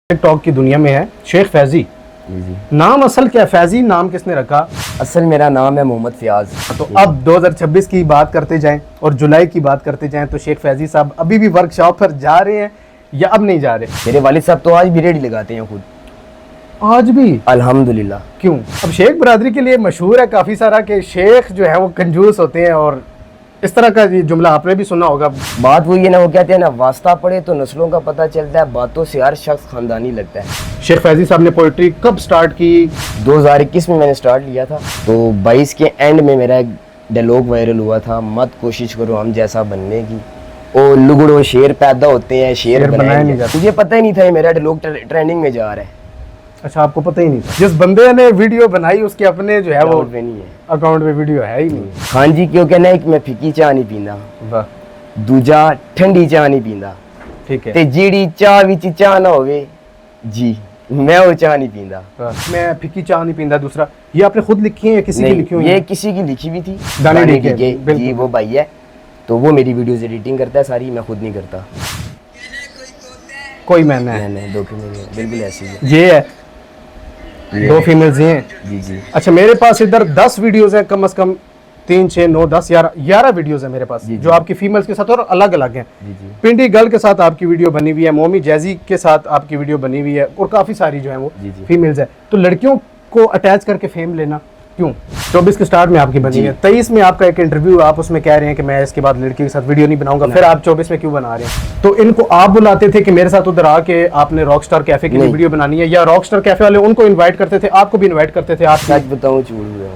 TikTok की दुनिया में है शेख फैजी। जी। नाम असल क्या है? फैजी नाम किसने रखा? असल मेरा नाम है मोहम्मद फयाज। तो अब 2026 की बात करते जाएं और जुलाई की बात करते जाएं तो शेख फैजी साहब अभी भी वर्कशॉप पर जा रहे हैं या अब नहीं जा रहे? मेरे वालिद साहब तो आज भी रेडी लगाते हैं खुद। आज भी? अल्हम्दुलिल्लाह। क्यों? अब शेख बरादरी के लिए मशहूर है काफ़ी सारा कि शेख जो है वो कंजूस होते हैं, और इस तरह का ये जुमला आपने भी सुना होगा। बात वही है ना, वो कहते हैं ना, वास्ता पड़े तो नस्लों का पता चलता है, बातों से हर शख्स खानदानी लगता है। शेख फैजी साहब ने पोइट्री कब स्टार्ट की? 2021 में मैंने स्टार्ट लिया था, तो 22 के एंड में मेरा एक डायलॉग वायरल हुआ था, मत कोशिश करो हम जैसा बनने की, ओ लुगड़ो शेर पैदा होते हैं शेर बनाए नहीं जाते। मुझे पता ही नहीं था ये मेरा डायलॉग ट्रेंडिंग में जा रहा है। अच्छा, आपको पता ही नहीं था? जिस बंदे ने वीडियो बनाई उसके अपने जो है वो नहीं है अकाउंट में वीडियो है ही नहीं। हाँ जी, क्योंकि ना एक मैं फिक्की चाह नहीं पींदा, वाह, दूजा ठंडी चाह नहीं पींदा, ठीक है। ते जीड़ी चाह विच चाह ना होवे जी, मैं वो चाह नहीं पींदा। मैं फिक्की चाह नहीं पींदा। दूसरा, ये आपने खुद लिखी है या किसी की लिखी हुई है? ये किसी की लिखी हुई थी, गाने गाने लिखे, की बिल्कुल। जी, वो भाई है, तो वो मेरी वीडियोस एडिटिंग करता है सारी, मैं खुद नहीं करता। कोई मैंने है? नहीं, दो फीमेल बिल्कुल ऐसी है। ये है, दो फीमेल्स ही हैं। जी जी। अच्छा, मेरे पास इधर 10 वीडियोस हैं, कम से कम 3, 6, 9, 10, 11 वीडियोस हैं मेरे पास, जी, जो आपकी फीमेल्स के साथ और अलग अलग हैं। जी जी। पिंडी गर्ल के साथ आपकी वीडियो बनी हुई है, मोमी जैजी के साथ आपकी वीडियो बनी हुई है, और काफ़ी सारी जो है वो जी, जी। फीमेल्स है। तो लड़कियों को अटैच करके फेम लेना क्यों? 24 के स्टार्ट में आपकी बनी है, 23 में आपका एक इंटरव्यू, आप उसमें कह रहे हैं कि मैं इसके बाद लड़की के साथ वीडियो नहीं बनाऊंगा, फिर आप 24 में क्यों बना रहे हैं? तो इनको आप बुलाते थे कि मेरे साथ उधर आके आपने रॉकस्टार कैफे के लिए वीडियो बनानी है, या रॉकस्टार कैफे वाले उनको इन्वाइट करते थे, आपको भी इन्वाइट करते थे? आप सच बताऊं झूठ बोलूं?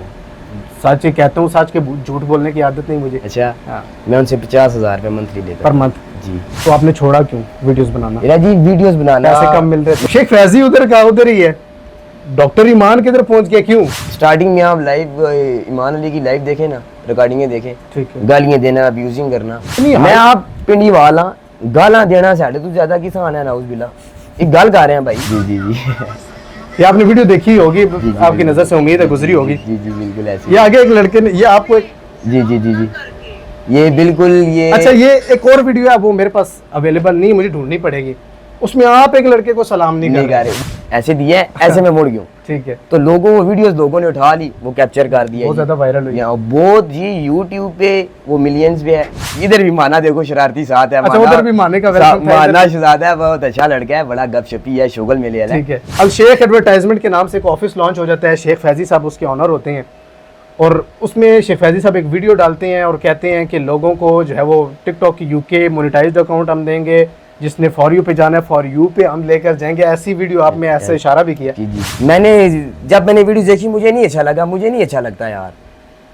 सच ही कहता हूँ, सच के झूठ बोलने की आदत नहीं मुझे। अच्छा हाँ। मैं उनसे 50,000 रुपये मंथली लेता पर मंथ? जी। तो आपने छोड़ा क्यों वीडियोस बनाना? मेरा जी वीडियोस बनाना पैसे कम मिल रहे थे। शेख फैजी उधर का उधर ही है, डॉक्टर ईमान किधर पहुंच गया? क्यों? स्टार्टिंग में आप लाइव ईमान अली की लाइव देखें ना, रिकॉर्डिंगें देखें, ठीक है। गालियां देना, अब्यूजिंग करना, नहीं, मैं आप पिंडी वाला गाला देना साढ़े तो ज्यादा किसान है ना, उस बिला एक गाल गा रहे हैं भाई। जी जी जी। ये आपने वीडियो देखी होगी, आपकी नजर से उम्मीद है गुजरी होगी। जी जी बिल्कुल ऐसे। ये आगे एक लड़के ने, ये आपको एक, जी जी जी जी, ये बिल्कुल ये। अच्छा, ये एक और वीडियो है, वो मेरे पास अवेलेबल नहीं, मुझे ढूंढनी पड़ेगी। उसमें आप एक लड़के को सलाम नहीं कर रहे, ऐसे दिया है, ऐसे में मुड़ गया। ठीक है। तो लोगों वो वीडियोस लोगों ने उठा ली, वो कैप्चर कर दिया, बहुत ज्यादा वायरल हुई। यहाँ बहुत जी यूट्यूब पे वो मिलियंस पे है। इधर भी माना देखो शरारती साथ है। अच्छा, उधर भी माने का वेलकम था। माना शहजादा है, बहुत अच्छा लड़का है, बड़ा गपशपी है, शोगल मिले है। ठीक है। अब शेख एडवर्टाइजमेंट के नाम से एक ऑफिस लॉन्च हो जाता है, शेख फैजी साहब उसके ऑनर होते हैं, और उसमें शेख फैजी साहब एक वीडियो डालते हैं और कहते हैं कि लोगों को जो है वो टिकटॉक की यूके मोनेटाइज्ड अकाउंट हम देंगे, जिसने फॉर यू पे जाना है फॉर यू पे हम लेकर जाएंगे। ऐसी वीडियो आप में ऐसे इशारा भी किया। जी जी। जब मैंने वीडियो देखी मुझे नहीं अच्छा लगा, मुझे नहीं अच्छा लगता यार।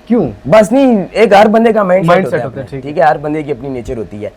क्यों? बस नहीं, एक हर बंदे का माइंड सेट होता है, ठीक है, हर बंदे की अपनी नेचर होती है।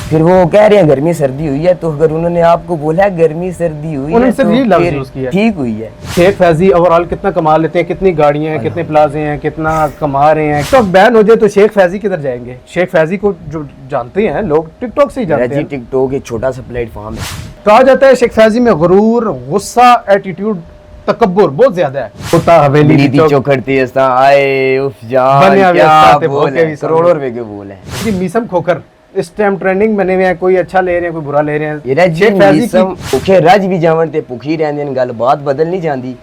फिर वो कह रहे हैं गर्मी सर्दी हुई है, तो अगर उन्होंने आपको बोला है गर्मी सर्दी हुई है तो फिर ठीक हुई है। शेख फैजी ओवरऑल कितना कमा लेते हैं, कितनी गाड़ियां हैं, कितने प्लाजे हैं, कितना कमा रहे हैं? टिकटॉक बैन हो जाए तो शेख फैजी किधर जाएंगे? शेख फैजी को जो जानते हैं लोग टिकटॉक से ही जानते हैं। टिकटॉक एक छोटा सा प्लेटफॉर्म है। कहा जाता है शेख फैजी में गुरूर, गुस्सा, एटीट्यूड, तकब्बुर बहुत ज्यादा है। कुत्ता हवेली दी चौखड़ती है, आए उफ जान क्या बोल है, करोड़ों रुपए के बोल है। जी, मीसम खोकर इस टाइम ट्रेंडिंग बने हुए हैं, कोई अच्छा ले रहे हैं, कोई बुरा ले रहे हैं। ये शेख फैजी की भूखे रज भी जावन ते भूखी रहंदे न, गल बात बदल नहीं जांदी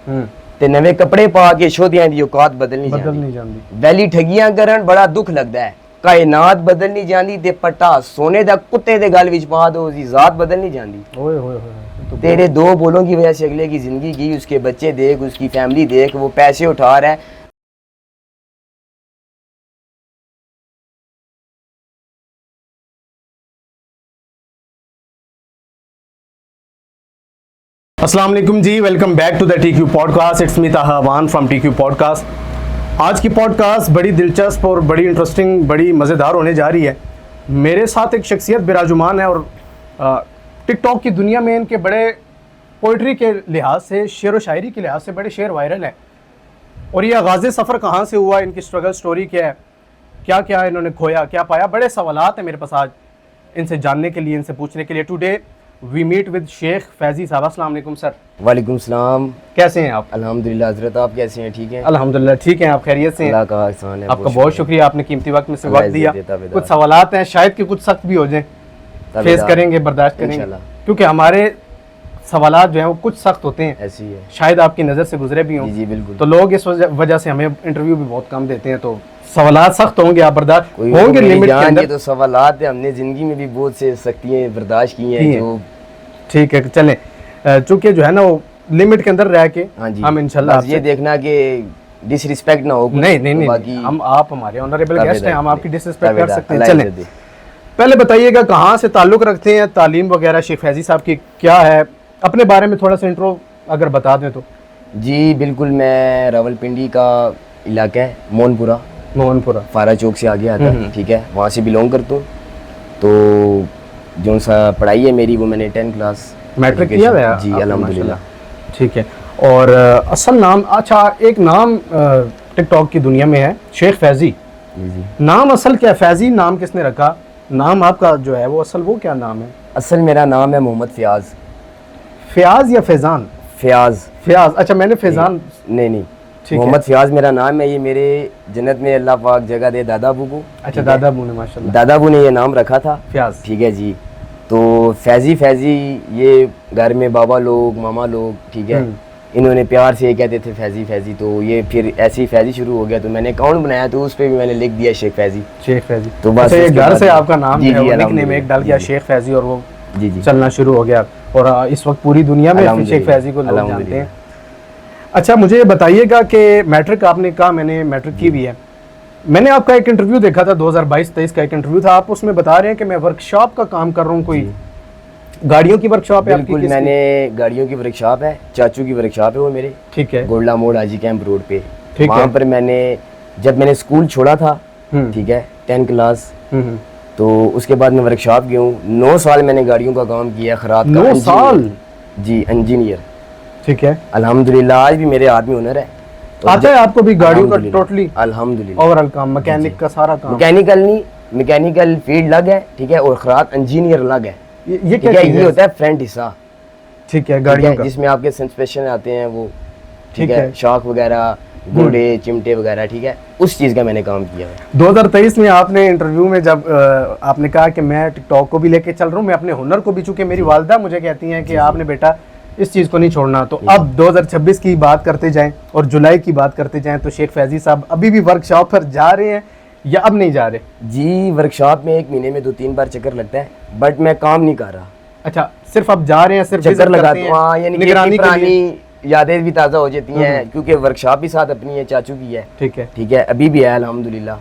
ते नवे कपड़े पा के शोधियां दी औकात बदल नहीं जांदी। वैली ठगियां करन बड़ा दुख लगदा है, कायनात बदल नहीं जांदी ते पट्टा सोने दा कुत्ते दे गल विच पा दो, उसदी जात बदल नहीं जांदी। ओए होए होए, तेरे दो बोलों की वजह से अगले की जिंदगी की, उसके बच्चे देख, उसकी फैमिली देख, वो पैसे उठा रहा है। अस्सलाम वालेकुम जी, welcome back to the TQ podcast. It's me Tahawan from TQ podcast. आज की पॉडकास्ट बड़ी दिलचस्प और बड़ी इंटरेस्टिंग, बड़ी मज़ेदार होने जा रही है। मेरे साथ एक शख्सियत बिराजुमान है, और टिकटॉक की दुनिया में इनके बड़े पोइट्री के लिहाज से, शेर व शायरी के लिहाज से बड़े शेर वायरल हैं। और ये आगाज़ सफ़र कहाँ से हुआ, इनकी स्ट्रगल स्टोरी क्या है, क्या क्या इन्होंने खोया, क्या पाया, बड़े सवालात हैं मेरे पास आज इनसे जानने के लिए, इनसे पूछने के लिए। Today we meet with Sheikh Faizi sahab. अस्सलाम वालेकुम सर। वालेकुम सलाम। कैसे हैं आप? अल्हम्दुलिल्लाह हज़रत, आप कैसे हैं? ठीक हैं अल्हम्दुलिल्लाह, ठीक हैं। आप खैरियत से हैं? अल्लाह का एहसान है। आपका बहुत शुक्रिया, आपने कीमती वक्त में से वक्त दिया। कुछ सवालात हैं, शायद कि कुछ सख्त भी हो जाएं, फेस करेंगे, बर्दाश्त करेंगे, क्योंकि हमारे सवालात जो हैं वो कुछ सख्त होते हैं, ऐसी है। शायद आपकी नज़र से गुजरे भी हों। जी बिल्कुल। तो लोग इस वजह से हमें इंटरव्यू भी बहुत कम देते हैं, तो सवालात सख्त होंगे, आप बर्दाश्त होंगे लिमिट के अंदर। तो सवालात है, हमने जिंदगी में भी बहुत से सख्तियां बर्दाश्त की हैं जो। ठीक है, चलें, चूंकि जो है ना वो लिमिट के अंदर रह के हम इंशाल्लाह ये देखना कि डिसरिस्पेक्ट ना हो। नहीं, हम आप हमारे ऑनरेबल गेस्ट हैं, हम आपकी डिसरिस्पेक्ट कर सकते हैं। चलें, पहले बताइएगा कहाँ से ताल्लुक़ रखते हैं, तालीम वगैरह शेख फैजी साहब की क्या है, अपने बारे में थोड़ा सा इंट्रो अगर बता दें तो। जी बिल्कुल, मैं रावलपिंडी का इलाका है मोहनपुरा फारा चौक से आगे आता है, ठीक है, वहाँ से बिलोंग करता हूँ। तो जो सा पढ़ाई है मेरी वो मैंने 10 क्लास मैट्रिक किया है जी अल्हम्दुलिल्लाह। ठीक है, और असल नाम, अच्छा एक नाम टिकटॉक की दुनिया में है शेख फैजी जी। नाम असल क्या है? फैजी नाम किसने रखा? नाम आपका जो है वो असल वो क्या नाम है? असल मेरा नाम है मोहम्मद फयाज या फैजान? फयाज। अच्छा, मैंने फैजान नहीं, मोहम्मद फयाज मेरा नाम है। ये मेरे जन्नत में अल्लाह पाक जगह दे दादा अबू को। अच्छा, दादा अबू ने, माशाल्लाह, दादा अबू ने ये नाम रखा था फयाज, ठीक है जी। तो फैजी ये घर में बाबा लोग मामा लोग, ठीक है, इन्होंने प्यार से ये कहते थे फैजी। तो ये फिर ऐसे ही फैजी शुरू हो गया, तो मैंने अकाउंट बनाया तो उस पर भी मैंने लिख दिया शेख फैजी। तो बस ये घर से आपका नाम है वो निकनेम एक डाल दिया शेख फैजी, और वो जी चलना शुरू हो गया, और इस वक्त पूरी दुनिया में शेख फैजी को लोग जानते हैं। अच्छा, मुझे बताइएगा कि मैट्रिक आपने कहा, मैंने मैट्रिक की भी है, मैंने आपका एक इंटरव्यू देखा था 2022-23 का एक इंटरव्यू था, आप उसमें बता रहे हैं कि मैं वर्कशॉप का काम कर रहा हूँ, कोई गाड़ियों की वर्कशॉप है आपकी? बिल्कुल, मैंने गाड़ियों की वर्कशॉप है, चाचू की वर्कशॉप है वो मेरे, ठीक है, गोल्डा मोड़ हाजी कैंप रोड पे। वहाँ पर जब मैंने स्कूल छोड़ा था, ठीक है, 10 क्लास, तो उसके बाद मैं वर्कशॉप गया हूँ। 9 साल मैंने गाड़ियों का काम किया, खराब 9 साल जी, इंजीनियर, ठीक है, अल्हम्दुलिल्लाह। आज भी मेरे हाथ में हुनर है। तो आता है आपको भी गाड़ियों का टोटली अल्हम्दुलिल्लाह ओवरऑल काम, मैकेनिक का सारा काम? मैकेनिकल फील्ड अलग है, ठीक है, और खराब इंजीनियर अलग है। ये क्या ये होता है फ्रंट हिस्सा, ठीक है, गाड़ियों का, जिसमें आपके सस्पेंशन आते हैं वो, ठीक है, शॉक वगैरह, घोड़े चिमटे वगैरह, ठीक है, उस चीज़ का मैंने काम किया है। 2023 में आपने इंटरव्यू में जब आपने कहा कि मैं टिकटॉक को भी लेके चल रहा हूँ, मैं अपने हुनर को भी, चूंकि मेरी वालदा मुझे कहती हैं कि आपने बेटा इस चीज़ को नहीं छोड़ना, तो अब 2026 की बात करते जाएं और जुलाई की बात करते जाएं, तो शेख फैजी साहब अभी भी वर्कशॉप पर जा रहे हैं या अब नहीं जा रहे? जी, वर्कशॉप में 1 महीने में 2-3 बार चक्कर लगता है, बट मैं काम नहीं कर रहा। अच्छा, सिर्फ अब जा रहे हैं, सिर्फ चक्कर लगाते हैं, हाँ, यानी निगरानी पुरानी यादें भी ताज़ा हो जाती हैं, क्योंकि वर्कशॉप भी साथ अपनी है, चाचू की है, ठीक है, अभी भी है अल्हम्दुलिल्लाह।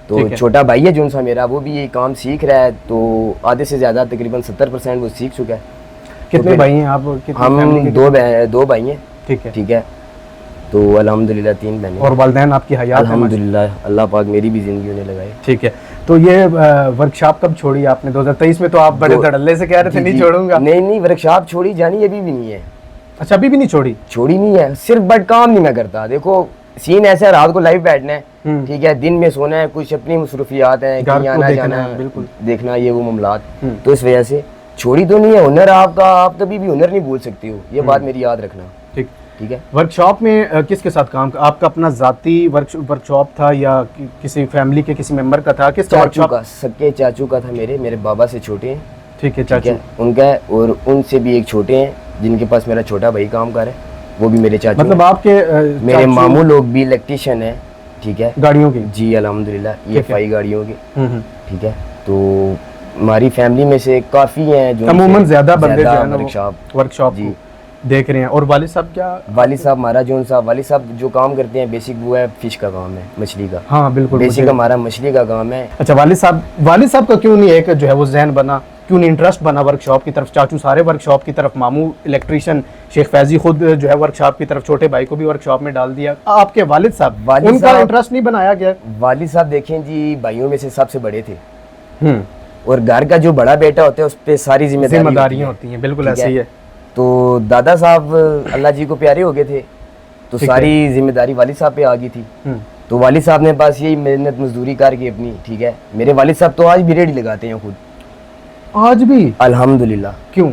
तो छोटा भाई है जो सा मेरा, वो भी ये काम सीख रहा है, तो आधे से ज़्यादा तकरीबन 70% वो सीख चुका है। कितने भाई हैं आप? हम 2 भाई हैं, ठीक है, तो अल्हम्दुलिल्लाह 3 बहनें। और वालिदैन आपकी हयात हैं? अल्हम्दुलिल्लाह, अल्लाह पाक मेरी भी ज़िंदगी उन्हें लगाई। ठीक है, तो ये वर्कशॉप कब छोड़ी आपने? 2023 में तो आप बड़े धड़ल्ले से कह रहे थे नहीं छोड़ूंगा। नहीं, वर्कशॉप छोड़ी जानी अभी भी नहीं है। अच्छा, अभी भी नहीं छोड़ी नहीं है, सिर्फ बट काम नहीं मैं करता। देखो सीन ऐसा है, रात को लाइव बैठना है, ठीक है, दिन में सोना है, कुछ अपनी मसरूफियात है, कहीं आना जाना, बिल्कुल देखना, ये वो मामलात, तो इस वजह से छोड़ी तो नहीं है। हुनर आपका, आप कभी भी हुनर नहीं भूल सकती हो, ये बात मेरी याद रखना। ठीक है। वर्कशॉप में किसके साथ काम, आपका अपना जाती वर्कशॉप था या किसी फैमिली के किसी मेंबर का था? किस चाचू का, सबके चाचू का था, मेरे बाबा से छोटे हैं, ठीक है, चाचू उनका है, और उनसे भी एक छोटे हैं जिनके पास मेरा छोटा भाई काम कर है, वो भी मेरे चाचू। मतलब आपके मेरे मामू लोग भी इलेक्ट्रिशियन है, ठीक है, गाड़ियों की? जी अल्हम्दुलिल्लाह, ये 5 गाड़ियों की, ठीक है। तो हमारी फैमिली में से काफ़ी हैं जो अमूमन ज़्यादा बंदे जो है ना वर्कशॉप जी देख रहे हैं। और वालिद साहब क्या? वालिद साहब हमारा वालिद साहब जो काम करते हैं बेसिक वो है फिश का काम है, मछली का। हाँ बिल्कुल, बेसिक हमारा मछली का काम है। अच्छा, वालिद साहब का क्यों नहीं एक जो है वो जहन बना, क्यों नहीं इंटरेस्ट बना वर्कशॉप की तरफ? चाचू सारे वर्कशॉप की तरफ, मामू इलेक्ट्रिशियन, शेख फैजी खुद जो है वर्कशॉप की तरफ, छोटे भाई को भी वर्कशॉप में डाल दिया। आपके वालिद साहब उनका इंटरेस्ट नहीं बनाया गया? वालिद साहब देखें जी, भाइयों में से सबसे बड़े थे, और घर का जो बड़ा बेटा होता है उस पर सारी जिम्मेदारियां होती हैं। बिल्कुल ऐसे ही है। तो दादा साहब अल्लाह जी को प्यारे हो गए थे, तो सारी जिम्मेदारी वालिद साहब पे आ गई थी। तो वालिद साहब ने पास यही मेहनत मजदूरी करके अपनी, ठीक है, मेरे वालिद साहब तो आज भी रेडी लगाते हैं खुद, आज भी अल्हम्दुलिल्लाह। क्यों?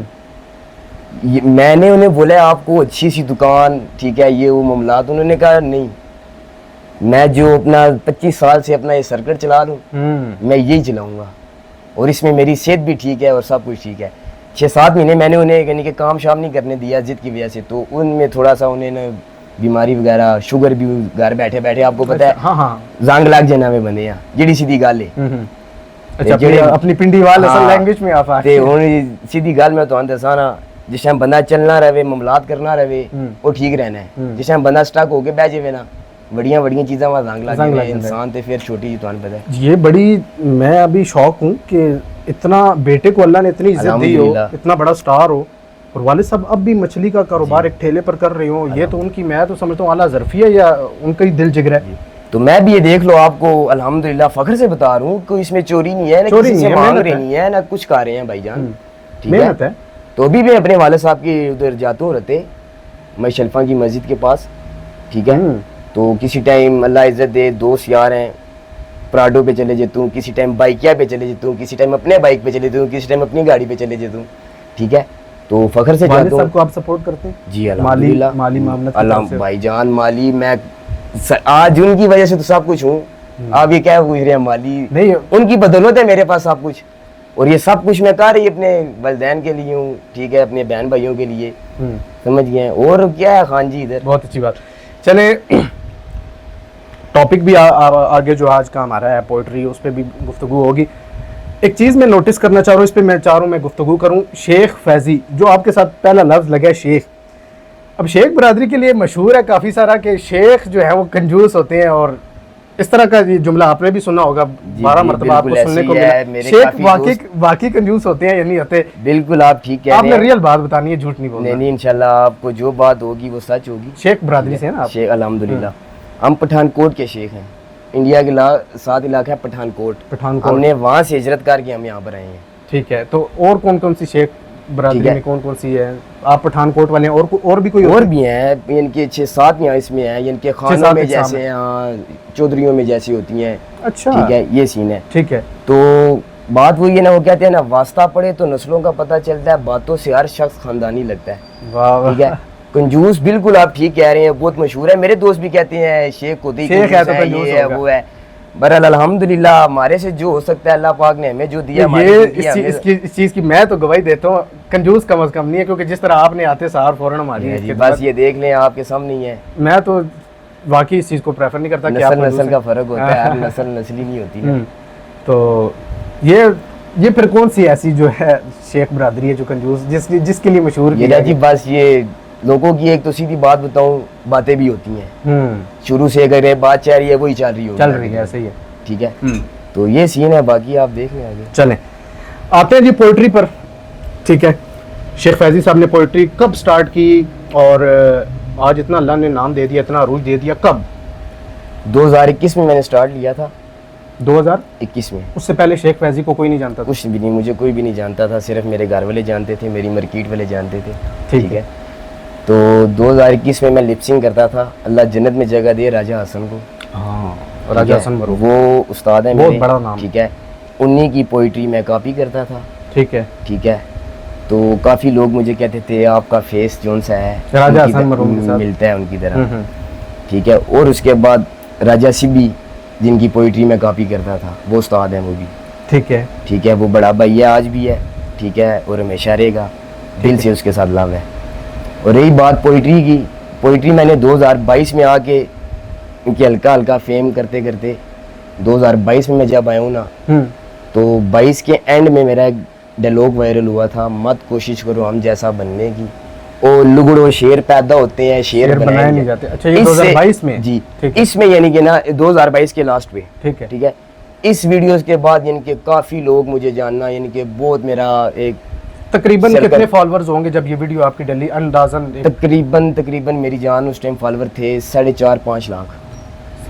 मैंने उन्हें बोला आपको अच्छी सी दुकान, ठीक है, ये वो मामलात, उन्होंने कहा नहीं, मैं जो अपना 25 साल से अपना ये सर्किट चला लूँ, मैं यही चलाऊंगा, और इसमें मेरी सेहत भी ठीक है और सब कुछ ठीक है। 6-7 महीने मैंने उन्हें यानी कि काम शाम नहीं करने दिया जिद की वजह से, तो उनमें थोड़ा सा उन्हें ना बीमारी वगैरह, शुगर भी घर बैठे बैठे आपको पता है हाँ हाँ जंग लग जाना में बने जेडी सीधी गल है। अच्छा अपनी पिंडी वाल असल लैंग्वेज में आप ते हुन सीधी गल मैं तुहानू दसां ना, जिस टाइम बंदा चलना रहे, मामलात करना रहे, वो ठीक रहना है। जिस टाइम बंदा स्टक होके बह जावे ना, बड़ियां बड़ियां चीज़ां वहाँ जंग लग जाए इंसान ते फिर छोटी तुहानू पता है। ये बड़ी, मैं अभी शौक हूँ कि इतना बेटे को अल्लाह ने इतनी इज्जत दी हो, इतना बड़ा स्टार हो, और वालिद साहब अब भी मछली का कारोबार एक ठेले पर कर रहे हो। ये तो उनकी, मैं तो समझता हूँ आला ज़रफ़ी है या उनका ही दिल जिगर है। तो मैं भी ये देख लो, आपको अल्हम्दुलिल्लाह फख्र से बता रहा हूँ, कोई इसमें चोरी नहीं है, ना चोरी किसी से नहीं है, मांग मेहनत रहे है। नहीं है, ना कुछ खा रहे हैं भाईजान, ठीक मेहनत है। है। तो अभी मैं अपने वाले साहब के उधर जाता हूँ रहते, मैं शल्फा की मस्जिद के पास, ठीक है। तो किसी टाइम अल्लाह इज्जत दे, दोस्त यार हैं, प्राडो पे चले जाता हूँ, किसी टाइम बाइकिया पे चले जाता हूँ, किसी टाइम अपने बाइक पे चले जाता हूँ, किसी टाइम अपनी गाड़ी पे चले जाता हूँ, ठीक है। तो फख्र से वालिद जाता साहब हूँ को आप सपोर्ट करते हैं? जी अल्हम्दुलिल्लाह, माली मामला अल्लाह भाईजान माली, मैं आज उनकी वजह से तो सब कुछ हूँ। आप ये क्या पूछ रहे हैं, माली नहीं, उनकी बदौलत है मेरे पास सब कुछ, और ये सब कुछ मैं कर रही अपने वालिदैन के लिए हूँ, ठीक है, अपने बहन भाइयों के लिए, समझ गए। और क्या है खान जी इधर। बहुत अच्छी बात। चले टॉपिक भी आगे जो आज का हमारा है पोइट्री, उस पर भी गुफ्तगू होगी। एक चीज़ मैं नोटिस करना चाह रहा हूँ, इस पर मैं चाह रहा हूँ मैं गुफ्तगू करूँ। शेख फैज़ी, जो आपके साथ पहला लफ्ज़ लगा है शेख, अब शेख बरादरी के लिए मशहूर है काफ़ी सारा कि शेख जो है वो कंजूस होते हैं, और इस तरह का ये जुमला आपने भी सुना होगा 12 मरतबा आपको सुनने को मिला। शेख वाकई कंजूस होते हैं या नहीं होते? बिल्कुल आप ठीक कह रहे हैं, आपने रियल बात बतानी है, झूठ नहीं बोलना। नहीं इंशाल्लाह आपको जो बात होगी वो सच होगी। शेख बरादरी से है ना आप? शेख अल्हम्दुलिल्लाह, हम पठानकोट के शेख हैं। इंडिया के 7 इलाका है पठानकोट, हमने वहाँ से हिजरत करके हम यहाँ पर आए हैं। ठीक है, तो और कौन कौन सी शेख बरादरी में कौन कौन सी है? आप पठानकोट वाले हैं, और भी कोई और भी हैं, इनके 6-7 यहाँ इसमें हैं, इनके खानों में जैसे यहाँ चौधरियों में जैसी होती हैं। अच्छा, ठीक है, ये सीन है। ठीक है, तो बात वही है ना, वो कहते हैं ना, वास्ता पड़े तो नस्लों का पता चलता है, बातों से हर शख्स खानदानी लगता है। वाह, ठीक है, कंजूस बिल्कुल आप ठीक कह रहे हैं, बहुत मशहूर है, मेरे दोस्त भी कहते हैं शेख को शेख है तो कंजूस ये है वो है। बहरहाल अल्हम्दुलिल्लाह हमारे से जो हो सकता है अल्लाह पाक ने हमें जो दिया, इस चीज की मैं तो गवाही देता हूँ, कंजूस कम से कम नहीं है, क्योंकि जिस तरह आपने आते सार फौरन हमारी बस ये देख लें आपके सामने ही है। मैं तो वाकई इस चीज को प्रेफर नहीं करता कि आप नस्ल का फर्क होता है, हर नस्ल नस्ली नहीं होती। तो ये फिर कौन सी ऐसी जो है शेख बरादरी है जो कंजूस जिसके लिए मशहूर है जी? बस ये लोगों की एक तो सीधी बात बताऊं, बातें भी होती हैं, शुरू से अगर बात चल रही है वही चल रही है, सही है, ठीक है। तो ये सीन है, बाकी आप देख लें आगे। चलें, आते हैं जी पोइट्री पर, ठीक है। शेख फैज़ी साहब ने पोइट्री कब स्टार्ट की, और आज इतना अल्लाह ने नाम दे दिया, इतना अरूज दे दिया, कब? 2021 में मैंने स्टार्ट लिया था। 2021 में? उससे पहले शेख फैज़ी को कोई नहीं जानता था? कुछ भी नहीं, मुझे कोई भी नहीं जानता था, सिर्फ मेरे घर वाले जानते थे, मेरी मार्केट वाले जानते थे, ठीक है। तो 2021 में मैं लिपसिंग करता था, अल्लाह जन्नत में जगह दे राजा हसन को। हाँ, राजा हसन वो उस्ताद है, बहुत बड़ा नाम, ठीक है। उन्हीं की पोइट्री मैं कॉपी करता था, ठीक है, ठीक है। तो काफ़ी लोग मुझे कहते थे आपका फेस जोन सा है राजा हसन मरहूम के साथ मिलता है उनकी तरह, ठीक है। और उसके बाद राजा सिब्बी जिनकी पोइट्री मैं कॉपी करता था, वो उस्ताद हैं वो भी, ठीक है, ठीक है। वो बड़ा भाई है, आज भी है, ठीक है, और हमेशा रहेगा, दिल से उसके साथ लव है। और रही बात पोइट्री की, पोइट्री मैंने 2022 में आके उनकी हल्का हल्का फेम करते करते 2022 में मैं जब आया हूँ ना, तो 22 के एंड में मेरा एक डायलॉग वायरल हुआ था, मत कोशिश करो हम जैसा बनने की, ओ लुगड़ो शेर पैदा होते हैं, शेर बनाए नहीं जाते। अच्छा, ये 2022 में जी, इसमें यानी कि ना 2022 के लास्ट पे, ठीक है, ठीक है। इस वीडियोस के बाद यानी कि काफ़ी लोग मुझे जानना, यानी कि बहुत मेरा एक तकरीबन कितने फॉलोअर्स होंगे जब ये वीडियो आपकी डली अंदाजन? तकरीबन मेरी जान उस टाइम फॉलोअर थे 4.5-5 लाख।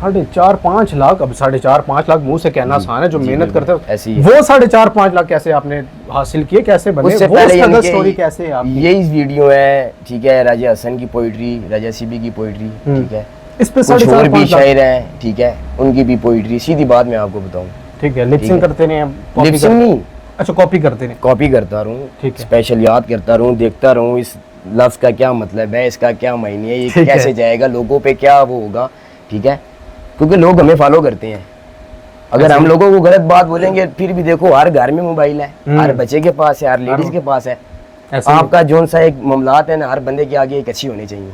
4.5-5 लाख? अब 4.5-5 लाख मुंह से कहना आसान है, जो मेहनत करते हैं ऐसी वो 4.5-5 लाख कैसे आपने हासिल किए, कैसे बने? उससे पहले स्टोरी कैसे है आपकी? यही वीडियो है, ठीक है। राजा हसन की पोइट्री, राजा सिबी की पोइट्री, ठीक है। इस पे कुछ और भी शायर हैं, ठीक है, उनकी भी पोइट्री। सीधी बात मैं आपको बताऊं, ठीक है। लिपसिंग करते नहीं? लिपसिंग नहीं, अच्छा, कॉपी करते नहीं? कॉपी करता रहूं, ठीक है। स्पेशल याद करता रहूं, देखता रहूं इस लफ्ज का क्या मतलब है, इसका क्या मायने है, ये कैसे जाएगा, लोगों पे क्या वो होगा, ठीक है। क्योंकि लोग हमें फॉलो करते हैं, अगर हम लोगों को गलत बात बोलेंगे, फिर भी देखो हर घर में मोबाइल है, हर बच्चे के पास है, हर लेडीज के पास है। आपका जोन सा एक मामलात है ना, हर बंदे के आगे एक अच्छी होनी चाहिए,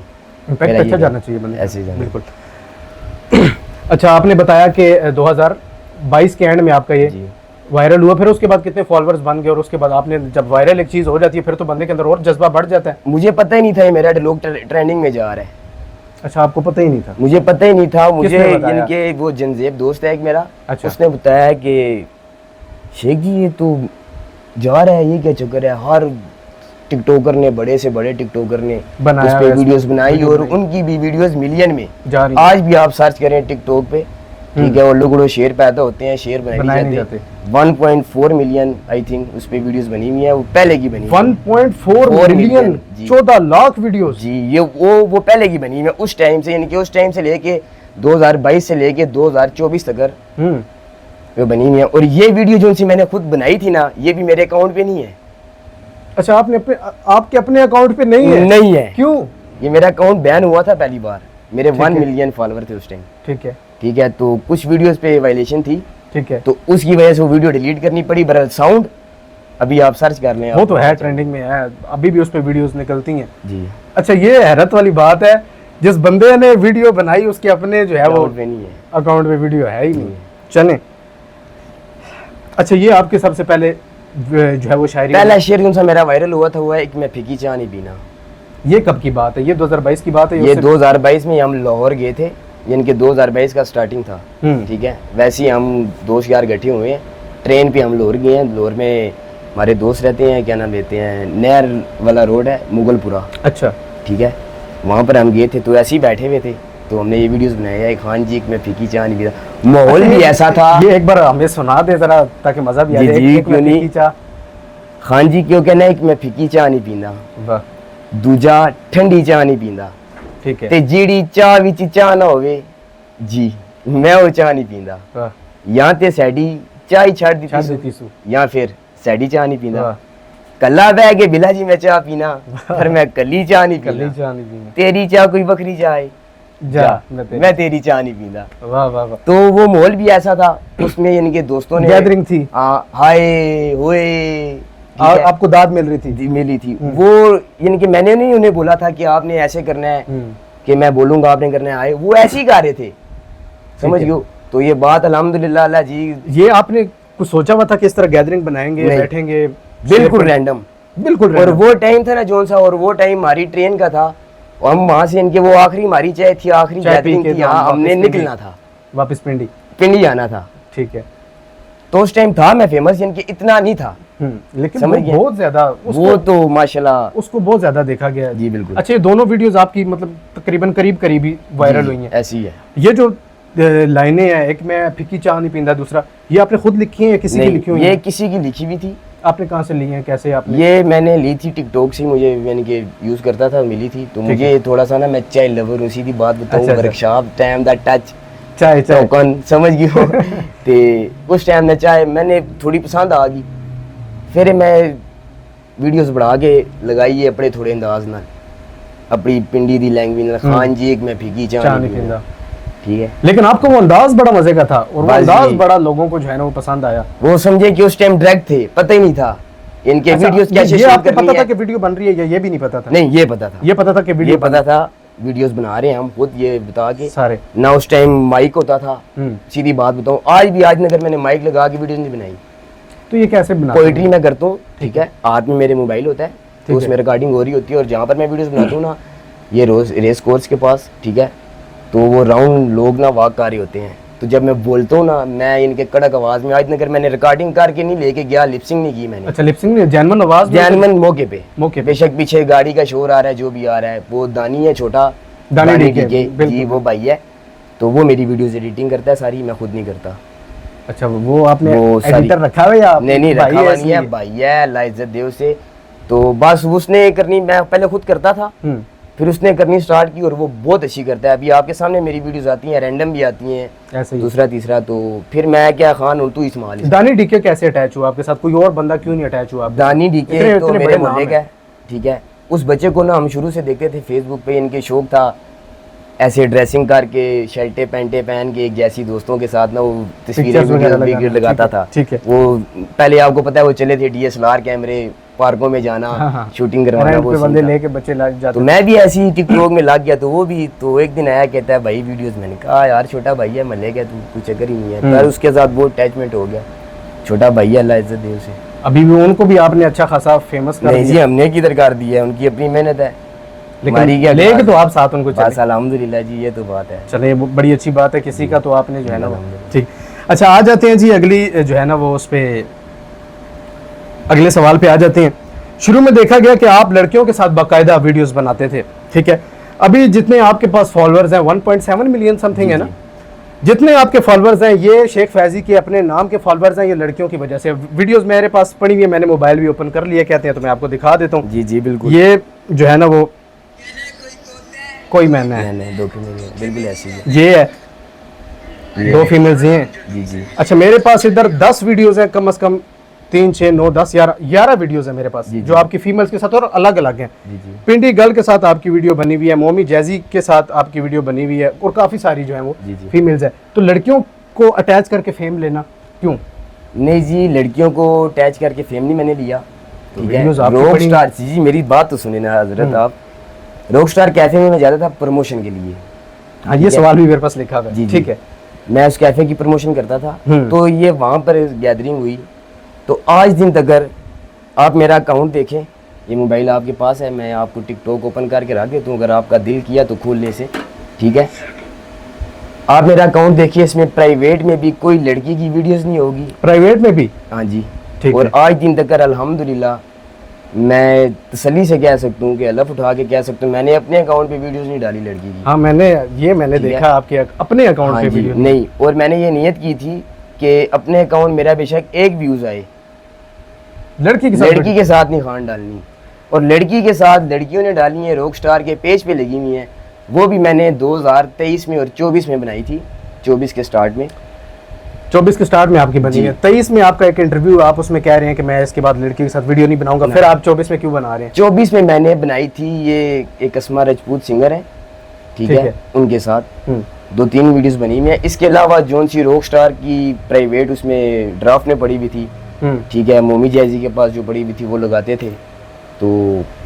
इम्पैक्ट अच्छा जाना चाहिए बंदे, ऐसे ही जाना। बिल्कुल। अच्छा, आपने बताया कि 2022 के एंड में आपका ये वायरल हुआ, फिर उसके बाद कितने फॉलोअर्स बन गए, और उसके बाद आपने जब वायरल एक चीज हो जाती है फिर तो बंदे के अंदर और जज्बा बढ़ जाता है। मुझे पता ही नहीं था ये मेरा लोग ट्रेंडिंग में जा रहा है। अच्छा, आपको पता ही नहीं था? मुझे पता ही नहीं था। मुझे बताया? इनके वो जनजेब दोस्त है एक मेरा, अच्छा। उसने बताया कि शेख जी ये तो जा रहा है, ये क्या चक्कर है, हर टिकटॉकर ने, बड़े से बड़े टिकटॉकर ने उस पे वीडियोस बनाई और उनकी भी वीडियोस मिलियन में जा रही। आज भी आप सर्च करें टिकटॉक पे, ठीक है, और लोगों शेयर पैदा होते हैं, शेयर बनाए नहीं जाते। 1.4 मिलियन आई थिंक उस पे वीडियोस बनी हुई है, वो पहले की बनी 1.4 मिलियन, 14 लाख वीडियोस जी। ये वो पहले की बनी हुई है उस टाइम से, यानी कि उस टाइम से लेके 2022 से लेके 2024 तक वो बनी हुई है। और ये वीडियो जो सी मैंने खुद बनाई थी ना, ये भी मेरे अकाउंट पे नहीं है। अच्छा, आपके अपने अकाउंट पे नहीं है? नहीं है। क्यों? ये मेरा अकाउंट बैन हुआ था पहली बार, मेरे 1 मिलियन फॉलोअर थे उस टाइम। ठीक है, ठीक है, तो कुछ वीडियोस पे वायलेशन थी, ठीक है, तो उसकी वजह से वो वीडियो डिलीट करनी पड़ी। बहरहाल साउंड अभी आप सर्च कर लें, वो तो है, ट्रेंडिंग में है, अभी भी उस पे वीडियोस निकलती हैं जी। अच्छा, ये हैरत वाली बात है, जिस बंदे ने वीडियो बनाई उसके अपने जो है वो नहीं है, अकाउंट पे वीडियो है ही नहीं। चलें, अच्छा, ये आपके सबसे पहले जो है वो शायरी, पहला शेर जो सा मेरा वायरल हुआ था वो है एक मैं फीकी चाय नहीं पीना। ये कब की बात है? ये 2022 की बात है? ये 2022 में हम लाहौर गए थे, यानी कि 2022 का स्टार्टिंग था। ठीक है, वैसे ही हम दोस्त यार इकट्ठे हुए हैं, ट्रेन पे हम लाहौर गए हैं। लाहौर में हमारे दोस्त रहते हैं, क्या नाम लेते हैं, नहर वाला रोड है, मुगलपुरा। अच्छा, ठीक है, वहाँ पर हम गए थे, तो ऐसे ही बैठे हुए थे, तो हमने ये वीडियोस बनाए हैं। खान जी मैं फीकी चाय नहीं पीता, माहौल भी ऐसा था। ये एक बार हमें सुना दे जरा, ताकि मजा भी आ जाए। जी, क्यों नहीं। खान जी क्यों कहना है मैं फीकी चाय नहीं पींदा, दूजा ठंडी चाय नहीं पींदा, ठीक है, ते जीड़ी चाह विच चाह ना होवे जी, मैं वो चाह नहीं पींदा। या ते सैडी चाय छाड़ दी सू, या फिर सैडी चाह नहीं पींदा। कल्ला बह के बिला जी मैं चाह पीना, पर मैं कली चाह नहीं पीना। तेरी चाह कोई बकरी चाय जा, मैं तेरी चाह नहीं पींदा। वाह वाह वाह। तो वो माहौल भी ऐसा था, उसमें इनके दोस्तों ने गैदरिंग थी, हाय होए, आपको दाद मिल रही थी? मिली थी। वो यानी कि मैंने नहीं उन्हें बोला था कि आपने ऐसे करना है, कि मैं बोलूंगा आपने करना है, आए वो ऐसे ही गा रहे थे, समझ गयो। तो ये बात अल्हम्दुलिल्लाह अल्लाह जी। ये आपने कुछ सोचा हुआ था कि इस तरह गैदरिंग बनाएंगे, बैठेंगे? बिल्कुल रैंडम, बिल्कुल। और वो टाइम था ना जोन सा, और वो टाइम हमारी ट्रेन का था, और हम वहां से इनके वो आखिरी हमारी चाय थी, आखिरी गैदरिंग थी, हमने निकलना था, वापस पिंडी जाना था। ठीक है, तो उस टाइम था मैं फेमस, इनके इतना नहीं था, लेकिन बहुत ज्यादा वो तो माशाल्लाह उसको बहुत ज्यादा देखा गया जी। बिल्कुल। अच्छा, ये दोनों वीडियोस आपकी मतलब तकरीबन करीब ही वायरल हुई हैं? ऐसी है। ये जो लाइनें हैं, एक मैं फीकी चाय नहीं पींदा, दूसरा ये आपने खुद लिखी है या किसी की लिखी हुई है? ये किसी की लिखी हुई थी। आपने कहाँ से ली है, कैसे आपने? ये मैंने ली थी टिकटॉक से, मुझे यानी कि यूज करता था, मिली थी। तो मुझे थोड़ा सा ना, मैं चाय लवर हूं, सीधी बात बताऊं, वर्कशॉप टाइम दा टच चाय कौन समझ गई हो। ते उस टाइम में चाय मैंने थोड़ी पसंद आ गई, फिर मैं वीडियोस बढ़ा के लगाई है अपने थोड़े अंदाज नाल, अपनी पिंडी दी लैंग्वेज नाल। खान जी एक मैं फीकी चाय नहीं पींदा, ठीक है। लेकिन आपको वो अंदाज बड़ा मजे का था, और वो अंदाज बड़ा लोगों को जो है ना वो पसंद आया। वो समझे कि उस टाइम डायरेक्ट थे, पता ही नहीं था इनके वीडियोस कैसे शूट करनी है। पता था कि वीडियो बन रही है, या ये भी नहीं पता था? नहीं, ये पता था। ये पता था कि वीडियो पता था, वीडियोस बना रहे हैं हम खुद, ये बता के सारे ना। उस टाइम माइक होता था, सीधी बात बताऊं, आज भी आज अगर मैंने माइक लगा के वीडियो नहीं बनाई। तो ये कैसे बना? पोइट्री मैं करता हूँ, ठीक है, हाथ में मेरे मोबाइल होता है, तो उसमें रिकॉर्डिंग हो रही होती है, और जहाँ पर मैं वीडियोस बनाता हूँ ना, ये रोज रेस कोर्स के पास, ठीक है, तो वो राउंड लोग ना वॉक कर रहे होते हैं, तो जब मैं बोलता हूँ ना, मैं इनके कड़क आवाज में, आज नगर मैंने रिकॉर्डिंग करके नहीं लेके गया, लिपसिंग नहीं की मैंने। अच्छा, लिपसिंग नहीं, जैनमन आवाज, जैनमन मौके पे बेशक पीछे गाड़ी का शोर आ रहा है, जो भी आ रहा है, वो दानी है छोटा, दानी जी वो भाई है, तो वो मेरी वीडियोस एडिटिंग करता है सारी, मैं खुद नहीं करता। अच्छा, वो आपने एडिटर रखा है या? नहीं रखा हुआ नहीं है, भाई है, अल्लाह इज्जत दे उसे। तो बस उसने करनी, मैं पहले खुद करता था, फिर उसने करनी स्टार्ट की, और वो बहुत अच्छी करता है। अभी आपके सामने मेरी वीडियोस आती हैं, रैंडम भी आती हैं, ऐसे दूसरा तीसरा, तो फिर मैं क्या खान हूँ, तू इस्माइल। दानी डीके कैसे अटैच हुआ आपके साथ? कोई और बंदा क्यों नहीं अटैच हुआ? दानी डीके तो मेरे मोहल्ले का है, ठीक है। उस बच्चे को ना हम शुरू से देखते थे फेसबुक पे, इनके शौक था ऐसे ड्रेसिंग करके शर्टें पैंटें पहन के एक जैसी दोस्तों के साथ ना वो Pictures तस्वीरें वगैरह वीडियो लगाना, लगाता था। ठीक है। वो पहले आपको पता है वो चले थे DSLR कैमरे, पार्कों में जाना, हाँ। शूटिंग करवाना, रेंट वो पे सीन बंदे था। लेके बच्चे लग जाते तो मैं भी ऐसी ही टिकटॉक में लग गया। तो वो भी तो एक दिन आया कहता है भाई वीडियोस, मैंने कहा यार छोटा भाई है, मैं ले गया, तू कुछ चक्कर ही नहीं है। पर उसके साथ बहुत अटैचमेंट हो गया। छोटा भाई है, अल्लाह इज्जत दे उसे। अभी भी उनको भी आपने अच्छा खासा फेमस कर नहीं जी, दिया। हमने किधर कर दिया है, उनकी अपनी मेहनत है, हमारी लेकिन क्या लेके बात तो है। आप साथ उनको बस चले। अल्हम्दुलिल्लाह जी, ये तो बात है। चले, वो बड़ी अच्छी बात है, किसी का तो आपने जो है ना वो अल्हम्दुलिल्लाह। ठीक। अच्छा, आ जाते हैं जी अगली जो है ना वो उस पे अगले सवाल पे आ जाते हैं। शुरू में देखा गया कि आप लड़कियों के साथ बाकायदा वीडियोस बनाते थे, ठीक है। अभी जितने आपके पास फॉलोअर्स हैं 1.7 मिलियन समथिंग है ना, जितने आपके फॉलोअर्स हैं ये शेख फैजी के अपने नाम के फॉलोअर्स हैं, ये लड़कियों की वजह से। वीडियोस मेरे पास पड़ी हुई है, मैंने मोबाइल भी ओपन कर लिया कहते हैं, तो मैं आपको दिखा देता हूँ। जी जी बिल्कुल। ये जो है ना वो कोई मैंने है, नहीं दो फीमेल बिल्कुल ऐसी है। ये है, दो फीमेल्स ये हैं। जी जी अच्छा, मेरे पास इधर 10 वीडियोस हैं, कम से कम 3 6 9 10 11 वीडियोस है मेरे पास, जी, जो जी। आपकी फीमेल्स के साथ और अलग अलग हैं। जी जी पिंडी गर्ल के साथ आपकी वीडियो बनी हुई है, मोमी जैजी के साथ आपकी वीडियो बनी हुई है, और काफ़ी सारी जो है वो जी, जी। फीमेल्स है। तो लड़कियों को अटैच करके फेम लेना क्यों? नहीं जी, लड़कियों को अटैच करके फेम नहीं मैंने लिया, ठीक है। videos आपकी रॉक पड़ी- स्टार जी, मेरी बात तो सुने ना हजरत आप। रॉक स्टार कैफे में मैं जाता था प्रमोशन के लिए। हाँ, ये ठीक है। सवाल भी मेरे पास लिखा हुआ जी, है, जी। ठीक है। मैं उस कैफे की प्रमोशन करता था। हम्म। तो ये वहाँ पर गैदरिंग हुई। तो आज दिन तक अगर आप मेरा अकाउंट देखें, ये मोबाइल आपके पास है, मैं आपको टिकटॉक ओपन करके रख देता हूँ, अगर आपका दिल किया तो खोलने से, ठीक है। आप मेरा अकाउंट देखिए, इसमें प्राइवेट में भी कोई लड़की की वीडियोस नहीं होगी। प्राइवेट में भी? हाँ जी। ठीक और है। आज दिन तक अल्हम्दुलिल्लाह मैं तसल्ली से कह सकता हूँ कि हलफ उठा के कह सकता हूँ, मैंने अपने अकाउंट पे वीडियोस नहीं डाली लड़की की। हाँ, मैंने ठीक है। देखा आपके अपने अकाउंट हाँ पे जी, वीडियो। नहीं, और मैंने ये नियत की थी कि अपने अकाउंट मेरा बेशक एक व्यूज आए, लड़की के साथ लड़की के साथ नहीं खान डालनी। और लड़की के साथ लड़कियों ने डाली है, रॉक स्टार के पेज पे लगी हुई है। वो भी मैंने 2023 में और 24 में बनाई थी, 24 के स्टार्ट में। 24 के स्टार्ट में आपकी बनी जी। है। 23 में आपका एक इंटरव्यू, आप उसमें कह रहे हैं कि मैं इसके बाद लड़की के साथ वीडियो नहीं बनाऊंगा, फिर आप 24 में क्यों बना रहे हैं? 24 में मैंने बनाई थी, ये एक अस्मा राजपूत सिंगर है, ठीक ठीक है, है। उनके साथ हम्म। 2-3 वीडियोस बनी हुई है। इसके अलावा जोन सी रॉक स्टार की प्राइवेट उसमें ड्राफ्ट में पड़ी हुई थी, ठीक है, मोमी जैजी के पास जो पड़ी हुई थी वो लगाते थे। तो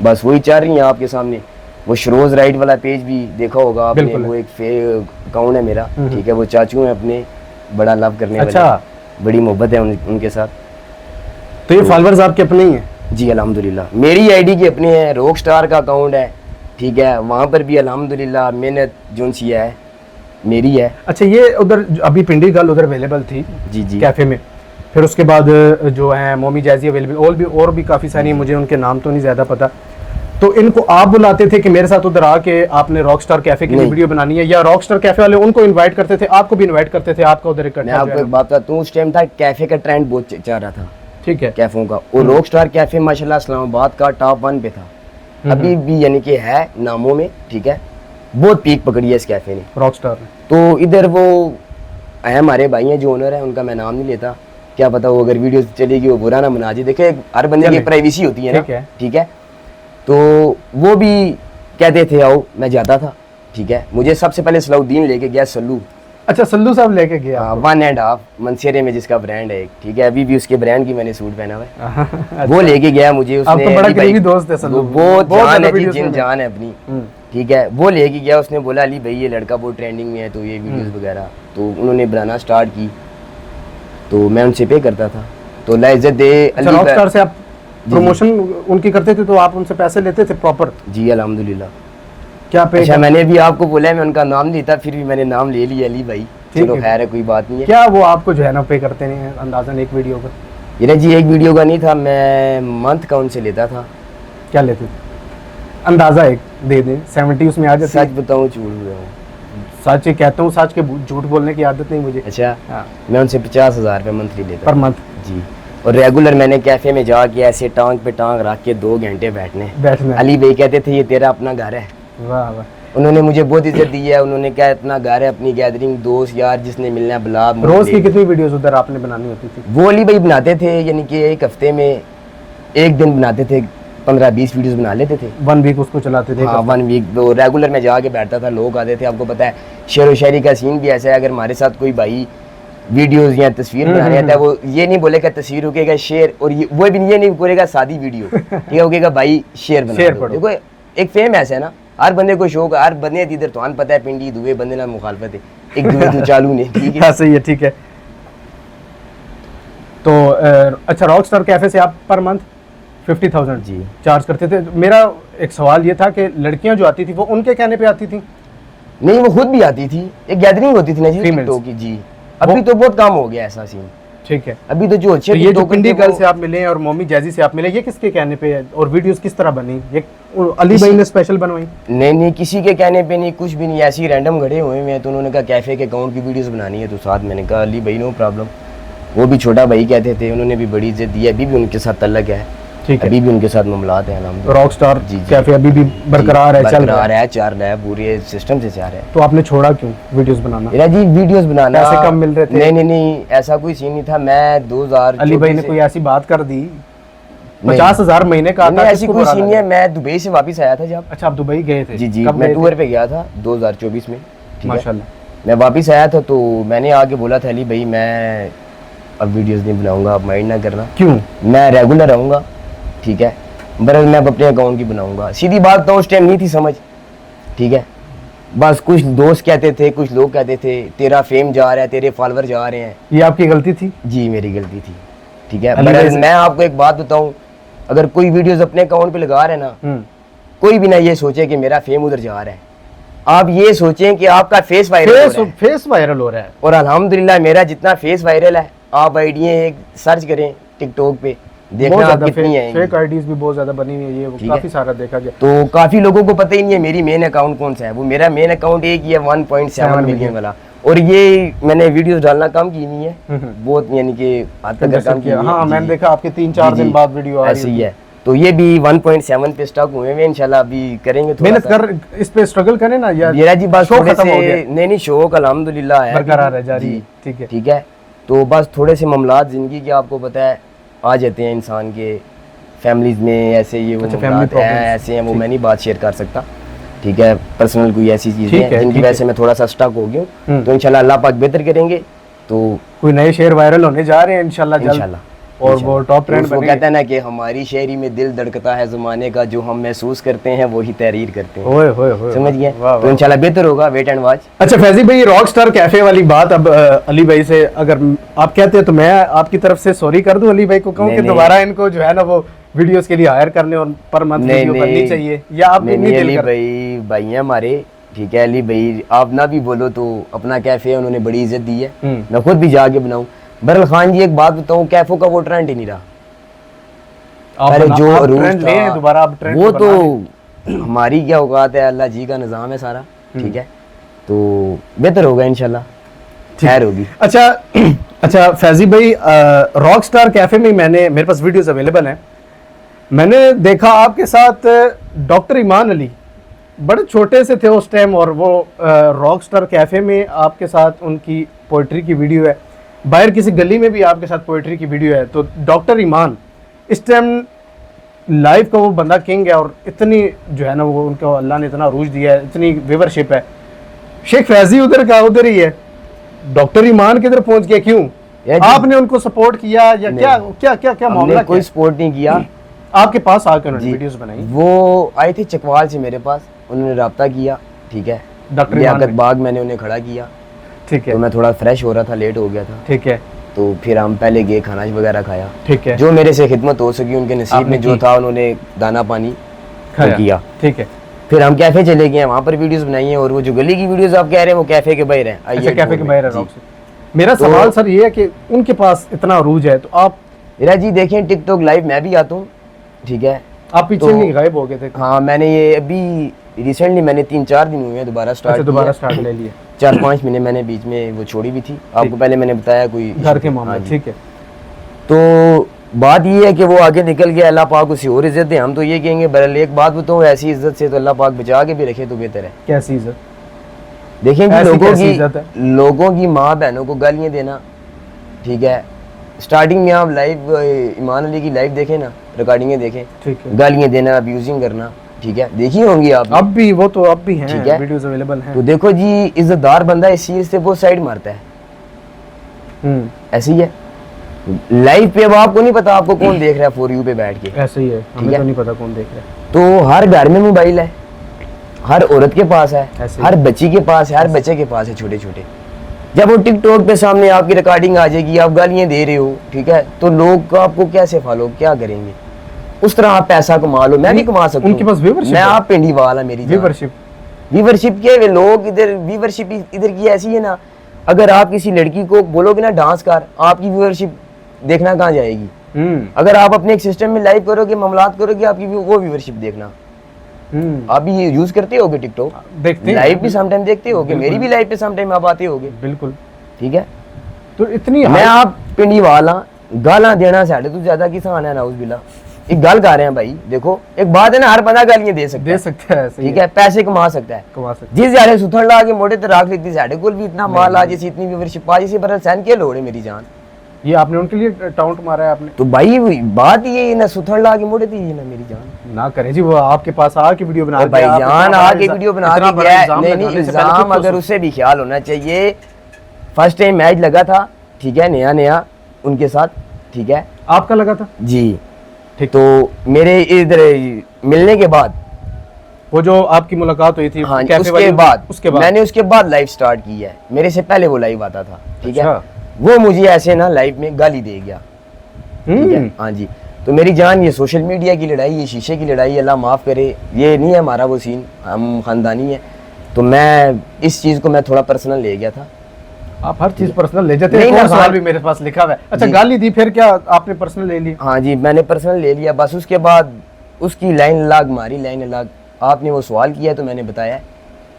बस वही चल रही हैं आपके सामने। वो शरोज राइट वाला पेज भी देखा होगा आपने, बिल्कुल। वो एक फेक अकाउंट है मेरा, ठीक है। वो चाचू हैं अपने, बड़ा लव करने अच्छा। वाले, बड़ी मोहब्बत है उनके साथ। तो ये फॉलोअर्स आपके अपने ही हैं? जी अल्हम्दुलिल्लाह, मेरी आईडी के अपने हैं, रॉक स्टार का अकाउंट है, ठीक है। वहाँ पर भी अल्हम्दुलिल्लाह मेहनत जोन सी है मेरी है। अच्छा, ये उधर अभी पिंडी गर्ल उधर अवेलेबल थी जी जी कैफे में, फिर उसके बाद जो है मोमी जैजी अवेलेबल, और भी काफ़ी सारी, मुझे उनके नाम तो नहीं ज़्यादा पता। तो इनको आप बुलाते थे कि मेरे साथ उधर आके आपने रॉक स्टार कैफे की नहीं। वीडियो बनानी है, या रॉक स्टार कैफे वाले उनको इनवाइट करते थे, आपको भी इनवाइट करते थे, आपका उधर मैं इकट्ठा जो आपको है एक बात बताता हूँ, उस टाइम था कैफे का ट्रेंड बहुत चल रहा था, ठीक है। कैफों का। और रॉक स्टार कैफे माशाल्लाह इस्लामाबाद का टॉप 1 पे था, अभी भी यानी कि है नामों में, ठीक है। बहुत पीक पकड़ी है इस कैफे ने। रॉक स्टार ने। तो इधर वो हमारे भाई हैं जो ओनर है, उनका मैं नाम नहीं लेता, क्या पता वो अगर वीडियो चलेगी वो बुरा ना मना जी। देखिए हर बंदे की चले। प्राइवेसी होती है ना, ठीक है। ठीक है। तो वो भी कहते थे आओ, मैं जाता था, ठीक है। मुझे सबसे पहले सलाउद्दीन लेके गया, सल्लू। अच्छा, सल्लू साहब लेके गया? 1.5 मनसेरे में जिसका ब्रांड है एक, ठीक है। अभी भी उसके ब्रांड की मैंने सूट पहना हुआ है। अच्छा। वो लेके गया मुझे, उसने आपका बड़ा अली भाई- करीबी दोस्त है सल्लू। वो बहुत जान ज्यादा है जी, वीडियोस जिन में। जान है अपनी, हम्म। ठीक है। वो लेके गया, उसने बोला अली भाई ये लड़का बहुत ट्रेंडिंग में है, तो ये वीडियोस वगैरह, तो उन्होंने बनाना स्टार्ट की, तो मैं उनसे पे करता था। तो लाइज्जत दे अच्छा, रॉक स्टार से आप प्रमोशन उनकी करते थे, तो आप उनसे पैसे लेते थे प्रॉपर? जी अल्हम्दुलिल्लाह। क्या पे? अच्छा, मैंने भी आपको बोला है, मैं उनका नाम नहीं था, फिर भी मैंने नाम ले लिया अली भाई। ठीक चलो है। खैर है, कोई बात नहीं है। क्या वो आपको जो है ना पे करते नहीं अंदाजन एक वीडियो का? ये ना जी, एक वीडियो का नहीं था, मैं मंथ का उनसे लेता था। क्या लेते थे? अंदाजा एक दे दें, 70 उसमें आ जाती सच है? बताऊं झूठ बताऊं? सच ही कहता हूँ, सच के झूठ बोलने की आदत नहीं मुझे। अच्छा, हाँ, मैं उनसे 50,000 रुपये मंथली लेता पर था मंथ जी। और रेगुलर मैंने कैफे में जाके ऐसे टांग पे टांग रख के 2 घंटे बैठने। बैठना। अली भाई कहते थे ये तेरा अपना घर है। वाह वाह। उन्होंने मुझे बहुत इज्जत दी है, उन्होंने कहा इतना घर है, अपनी गैदरिंग दोस्त यार जिसने मिलना है बुला। रोज की कितनी वीडियोस उधर आपने बनानी होती थी? वो अली भाई बनाते थे, यानी कि एक हफ्ते में एक दिन बनाते थे 15-20 वीडियोस बना लेते थे। 1 वीक उसको चलाते थे? हाँ 1 वीक वो रेगुलर में जाके बैठता था, लोग आते थे। आपको पता है शेर व शायरी का सीन भी ऐसा है, अगर हमारे साथ कोई भाई वीडियोस या तस्वीर बनाने आता है, वो ये नहीं बोलेगा तस्वीर रुकेगा शेर, और वो भी ये नहीं बोलेगा सादी वीडियो, ठीक है, वो कहेगा भाई शेर बना दो। देखो एक फेम ऐसा है ना, हर बंदे को शौक, हर बंदे इधर तो पता है पिंडी दुए बंदे ना मुखालफत है, एक दुए तो चालू नहीं, ठीक है। सही है, ठीक है। तो अच्छा, रॉकस्टार कैफे से आप पर मंथ 50,000 जी चार्ज करते थे। मेरा एक सवाल ये था कि लड़कियां जो आती थी वो उनके कहने पे आती थी? नहीं, वो खुद भी आती थी, एक गैदरिंग होती थी ना जी टिकटॉक की जी। अभी तो बहुत काम हो गया ऐसा सीन, ठीक है। अभी तो जो अच्छे तो ये जो पिंडी गर्ल से आप मिले और मोमी जैजी से आप मिले, ये किसके कहने पे है और वीडियोस किस तरह बनी? ये अली भाई ने स्पेशल बनवाई? नहीं, किसी के कहने पे नहीं, कुछ भी नहीं, ऐसे ही रैंडम घड़े हुए हैं। तो उन्होंने कहा कैफे के अकाउंट की वीडियोस बनानी है, तो साथ मैंने कहा अली भाई नो प्रॉब्लम। वो भी छोटा भाई कहते थे, उन्होंने भी बड़ी इज्जत दी है, अभी भी उनके साथ तल्लक है, ठीक है, अभी भी उनके साथ मामलात हैं। नाम रॉकस्टार कैफे अभी भी बरकरार है, चल रहा है, चल रहा है, पूरे सिस्टम से चल रहा है। तो आपने छोड़ा क्यों वीडियोस बनाना? मेरा जी वीडियोस बनाना पैसे कम मिल रहे थे? नहीं, ऐसा कोई सीन नहीं था। मैं 2000 अली भाई ने कोई ऐसी बात कर दी 50,000 महीने का आता? ऐसी कोई सीन नहीं है। मैं दुबई से वापस आया था जब। अच्छा, आप दुबई गए थे? जी, मैं टूर पे गया था 2024 में, माशाल्लाह। मैं वापस आया था तो मैंने आके बोला था अली भाई मैं अब वीडियोस नहीं बनाऊंगा, आप माइंड ना करना। क्यों? मैं रेगुलर रहूंगा, ठीक है, बरल मैं अपने अकाउंट की बनाऊंगा। सीधी बात तो उस टाइम नहीं थी समझ, ठीक है। बस कुछ दोस्त कहते थे, कुछ लोग कहते थे तेरा फेम जा रहा है, तेरे फॉलोअर जा रहे हैं। ये आपकी गलती थी? जी मेरी गलती थी, ठीक है। बरल मैं आपको एक बात बताऊं, अगर कोई वीडियोस अपने अकाउंट पे लगा रहे हैं ना, कोई भी ना ये सोचे कि मेरा फेम उधर जा रहा है, आप ये सोचें कि आपका फेस वायरल हो रहा है। और अल्हम्दुलिल्लाह मेरा जितना फेस वायरल है, आप आईडियां एक सर्च करें टिकटॉक पे, देखना आप कितनी है। फेक आईडीज भी बहुत ज्यादा बनी हुई है, ये काफी सारा देखा गया। तो काफी लोगों को पता ही नहीं है मेरी मेन अकाउंट कौन सा है। वो मेरा मेन अकाउंट एक ही है 1.7 मिलियन वाला, और ये मैंने वीडियोस डालना कम की नहीं है, बहुत यानी कि हद तक कम किया। हाँ, मैंने देखा आपके 3-4 दिन बाद वीडियो आ रही है। तो ये भी 1.7 पे स्टॉक हुए हैं, इंशाल्लाह अभी करेंगे, मेहनत कर, इस पे स्ट्रगल करें ना यार। मेरा जी बस थोड़े से नहीं शौक अल्हम्दुलिल्लाह है, बरकरार है, जारी है, ठीक है, ठीक है। तो बस थोड़े से मामलात जिंदगी के आपको पता है आ जाते हैं इंसान के, फैमिलीज में ऐसे ये वो मामलात हैं, ऐसे हैं, वो मैं नहीं बात शेयर कर सकता, ठीक है। पर्सनल कोई ऐसी चीजें हैं जिनकी वजह से मैं थोड़ा सा स्टक हो गया हूँ, तो इंशाल्लाह अल्लाह पाक बेहतर करेंगे। तो कोई नए शेयर वायरल होने जा रहे हैं इंशाल्लाह, और वो टॉप ट्रेंड बनेंगे। वो कहता है ना कि हमारी शायरी में दिल धड़कता है ज़माने का, जो हम महसूस करते हैं वही तहरीर करते हैं। ओए समझ गए? तो इंशाल्लाह बेहतर होगा, वेट एंड वॉच। अच्छा फैजी भाई, रॉकस्टार कैफे वाली बात, अब अली भाई से अगर आप कहते हैं तो मैं आपकी तरफ से सॉरी कर दूं, अली भाई को कहूं कि दोबारा इनको जो है ना वो वीडियोस के लिए हायर करने और पर मंथ वीडियो बननी चाहिए, या आप नहीं? अली भाई हैं हमारे, ठीक है। अली भाई आप ना भी बोलो तो अपना कैफे है, उन्होंने बड़ी इज्जत दी है, मैं खुद भी जाके बनाऊं। बरल खान जी एक बात बताऊं, कैफो का वो ट्रेंड ही नहीं रहा। अरे जो ट्रेंड ले दोबारा आप ट्रेंड, वो तो हमारी क्या औकात है, अल्लाह जी का निजाम है सारा, ठीक है। तो बेहतर होगा इंशाल्लाह, खैर होगी। अच्छा फैजी भाई, रॉकस्टार कैफे में मेरे पास वीडियोस अवेलेबल हैं, मैंने देखा आपके साथ डॉक्टर ईमान अली, बड़े छोटे से थे उस टाइम, और वो रॉकस्टार कैफे में आपके साथ उनकी पोइट्री की वीडियो है, बाहर किसी गली में भी आपके साथ पोइट्री की वीडियो है। तो डॉक्टर ईमान इस टाइम लाइव का वो बंदा किंग है, और इतनी जो है ना वो उनको अल्लाह ने इतना अरूज दिया है, इतनी व्यूवरशिप है। शेख फैजी उधर का उधर ही है, डॉक्टर ईमान किधर पहुंच गया? क्यों आपने उनको सपोर्ट किया या क्या मामला? कोई सपोर्ट नहीं किया, आपके पास आकर उन्होंने वीडियोस बनाई। वो आई थी चकवाल से मेरे पास, उन्होंने राब्ता किया, ठीक है। डॉक्टर लियाकत बाग मैंने उन्हें खड़ा किया, ठीक है। तो मैं थोड़ा फ्रेश हो रहा था, लेट हो गया था, ठीक है। तो फिर हम पहले गए, खाना वगैरह खाया, ठीक है। जो मेरे से खिदमत हो सकी, उनके नसीब में जो था उन्होंने दाना पानी किया, ठीक है। फिर हम कैफे चले गए, वहाँ पर वीडियोस बनाई हैं। और वो जो गली की वीडियोस आप कह रहे हैं वो कैफे के बाहर है। अच्छा, कैफे के बाहर है। मेरा सवाल सर ये है कि उनके पास इतना अरूज है, तो आप मेरा जी देखें टिकटॉक लाइव मैं भी आता हूँ, ठीक है। आप पीछे नहीं गायब हो गए थे? हाँ, मैंने ये अभी रिसेंटली मैंने 3-4 दिन हुए हैं दोबारा स्टार्ट ले लिया। 4-5 महीने मैंने बीच में वो छोड़ी भी थी, आपको पहले मैंने बताया कोई घर के मामले, ठीक है। तो बात ये है कि वो आगे निकल गया, अल्लाह पाक उसे और इज्जत दे। हम तो ये कहेंगे, बहरहाल एक बात बताऊँ, ऐसी इज्जत से तो अल्लाह पाक बचा के भी रखे तो बेहतर है। कैसी इज्जत? देखें लोगों की माँ बहनों को गालियाँ देना, ठीक है। स्टार्टिंग में आप लाइव ईमान अली की लाइव देखें ना, रिकॉर्डिंगें देखें, ठीक है। गालियां देना, अब्यूजिंग करना, ठीक है, देखी होंगी आप। अब भी वो तो अब भी हैं, ठीक है। वीडियोस अवेलेबल हैं। तो देखो जी, इज्जतदार बंदा इस चीज से वो साइड मारता है, ऐसे ही है। लाइव पे अब आपको नहीं पता आपको कौन देख रहा है फॉर यू पे बैठ के, ऐसे ही है, हमें है। तो नहीं पता कौन देख रहा है। तो हर घर में मोबाइल है, हर औरत के पास है, ऐसे ही। हर बच्ची के पास है, हर बच्चे के पास है, छोटे छोटे। जब वो टिकटॉक पे सामने आपकी रिकॉर्डिंग आ जाएगी, आप गालियां दे रहे हो, ठीक है, तो लोग आपको कैसे फॉलो क्या करेंगे? उस तरह आप पैसा कमा लो, मैं भी कमा सकता हूं। उनके पास viewership मैं है। आप पिंडी वाला मेरी व्यूवरशिप व्यूवरशिप के लोग इधर, व्यूवरशिप इधर की ऐसी है ना, अगर आप किसी लड़की को बोलोगे ना डांस कर, आपकी व्यूवरशिप देखना कहाँ जाएगी? अगर आप अपने एक सिस्टम में लाइव करोगे, मामलात करोगे, आपकी वो व्यूवरशिप देखना। आप भी ये यूज करते होगे टिकटॉक, देखते हैं, लाइव भी समटाइम देखते होगे, मेरी भी लाइव पे समटाइम आप आते होगे, बिल्कुल। ठीक है। तो इतनी मैं आप पिंडी वाला गाला देना साढ़े तो ज्यादा किसान है, नाउज बिल्ला। एक गल कर रहे हैं भाई, देखो एक बात है ना, हर बंदा गालियां दे सकता दे है, सकते हैं, ऐसे ही ठीक है, पैसे कमा सकता है। कमा सकते जिस जारे सुथड़ ला के मोटे ते रख लेती साढ़े कोल भी इतना माल आ जैसी इतनी व्यूवरशिप आ जैसी, बरल सैन के लोड़े मेरी जान। ये आपने उनके लिए टाउंट मारा है आपने। तो भाई बात ये ना सुथड़ ला के मोटे थी ना मेरी जान। ना करें जी, वो आपके पास आके वीडियो बना भाई जान आके वीडियो बना के गया है। नहीं नहीं, इल्जाम अगर उससे भी ख्याल होना चाहिए। फर्स्ट टाइम मैच लगा था, ठीक है, नया नया उनके साथ, ठीक है, आपका लगा था जी, ठीक। तो मेरे इधर मिलने के बाद, वो जो आपकी मुलाकात हुई थी हाँ, कैफे वाली, उसके बाद मैंने उसके बाद लाइव स्टार्ट की है। मेरे से पहले वो लाइव आता था, ठीक है। अच्छा। वो मुझे ऐसे ना लाइव में गाली दे गया, ठीक है, हाँ जी। तो मेरी जान, ये सोशल मीडिया की लड़ाई, ये शीशे की लड़ाई, अल्लाह माफ करे, ये नहीं है हमारा वो सीन, हम खानदानी है। तो मैं इस चीज को मैं थोड़ा पर्सनल ले गया था। आप हर चीज पर्सनल ले जाते नहीं हैं, ना, कौन सवाल हाँ। भी मेरे पास लिखा हुआ है। अच्छा, जी। गाली दी, फिर क्या आपने पर्सनल ले ली? हाँ जी, मैंने पर्सनल ले लिया। बस उसके बाद उसकी लाइन अलग, हमारी लाइन अलग। आपने वो सवाल किया तो मैंने बताया,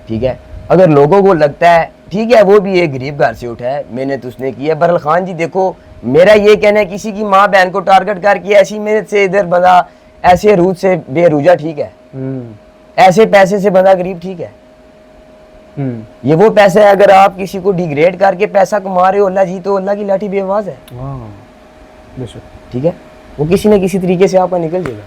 ठीक है। अगर लोगों को लगता है, ठीक है, वो भी एक गरीब घर से उठा है, मेहनत उसने की है। बहरहाल खान जी देखो, मेरा ये कहना है, किसी की माँ बहन को टारगेट करके ऐसी मेहनत से इधर बंदा ऐसे रूज से बेरूजा, ठीक है, ऐसे पैसे से बंदा गरीब, ठीक है। ये वो पैसा है, अगर आप किसी को डिग्रेड करके पैसा कमा रहे हो, अल्लाह जी, तो अल्लाह की लाठी बेआवाज है, ठीक है। वो किसी न किसी तरीके से आपका निकल जाएगा।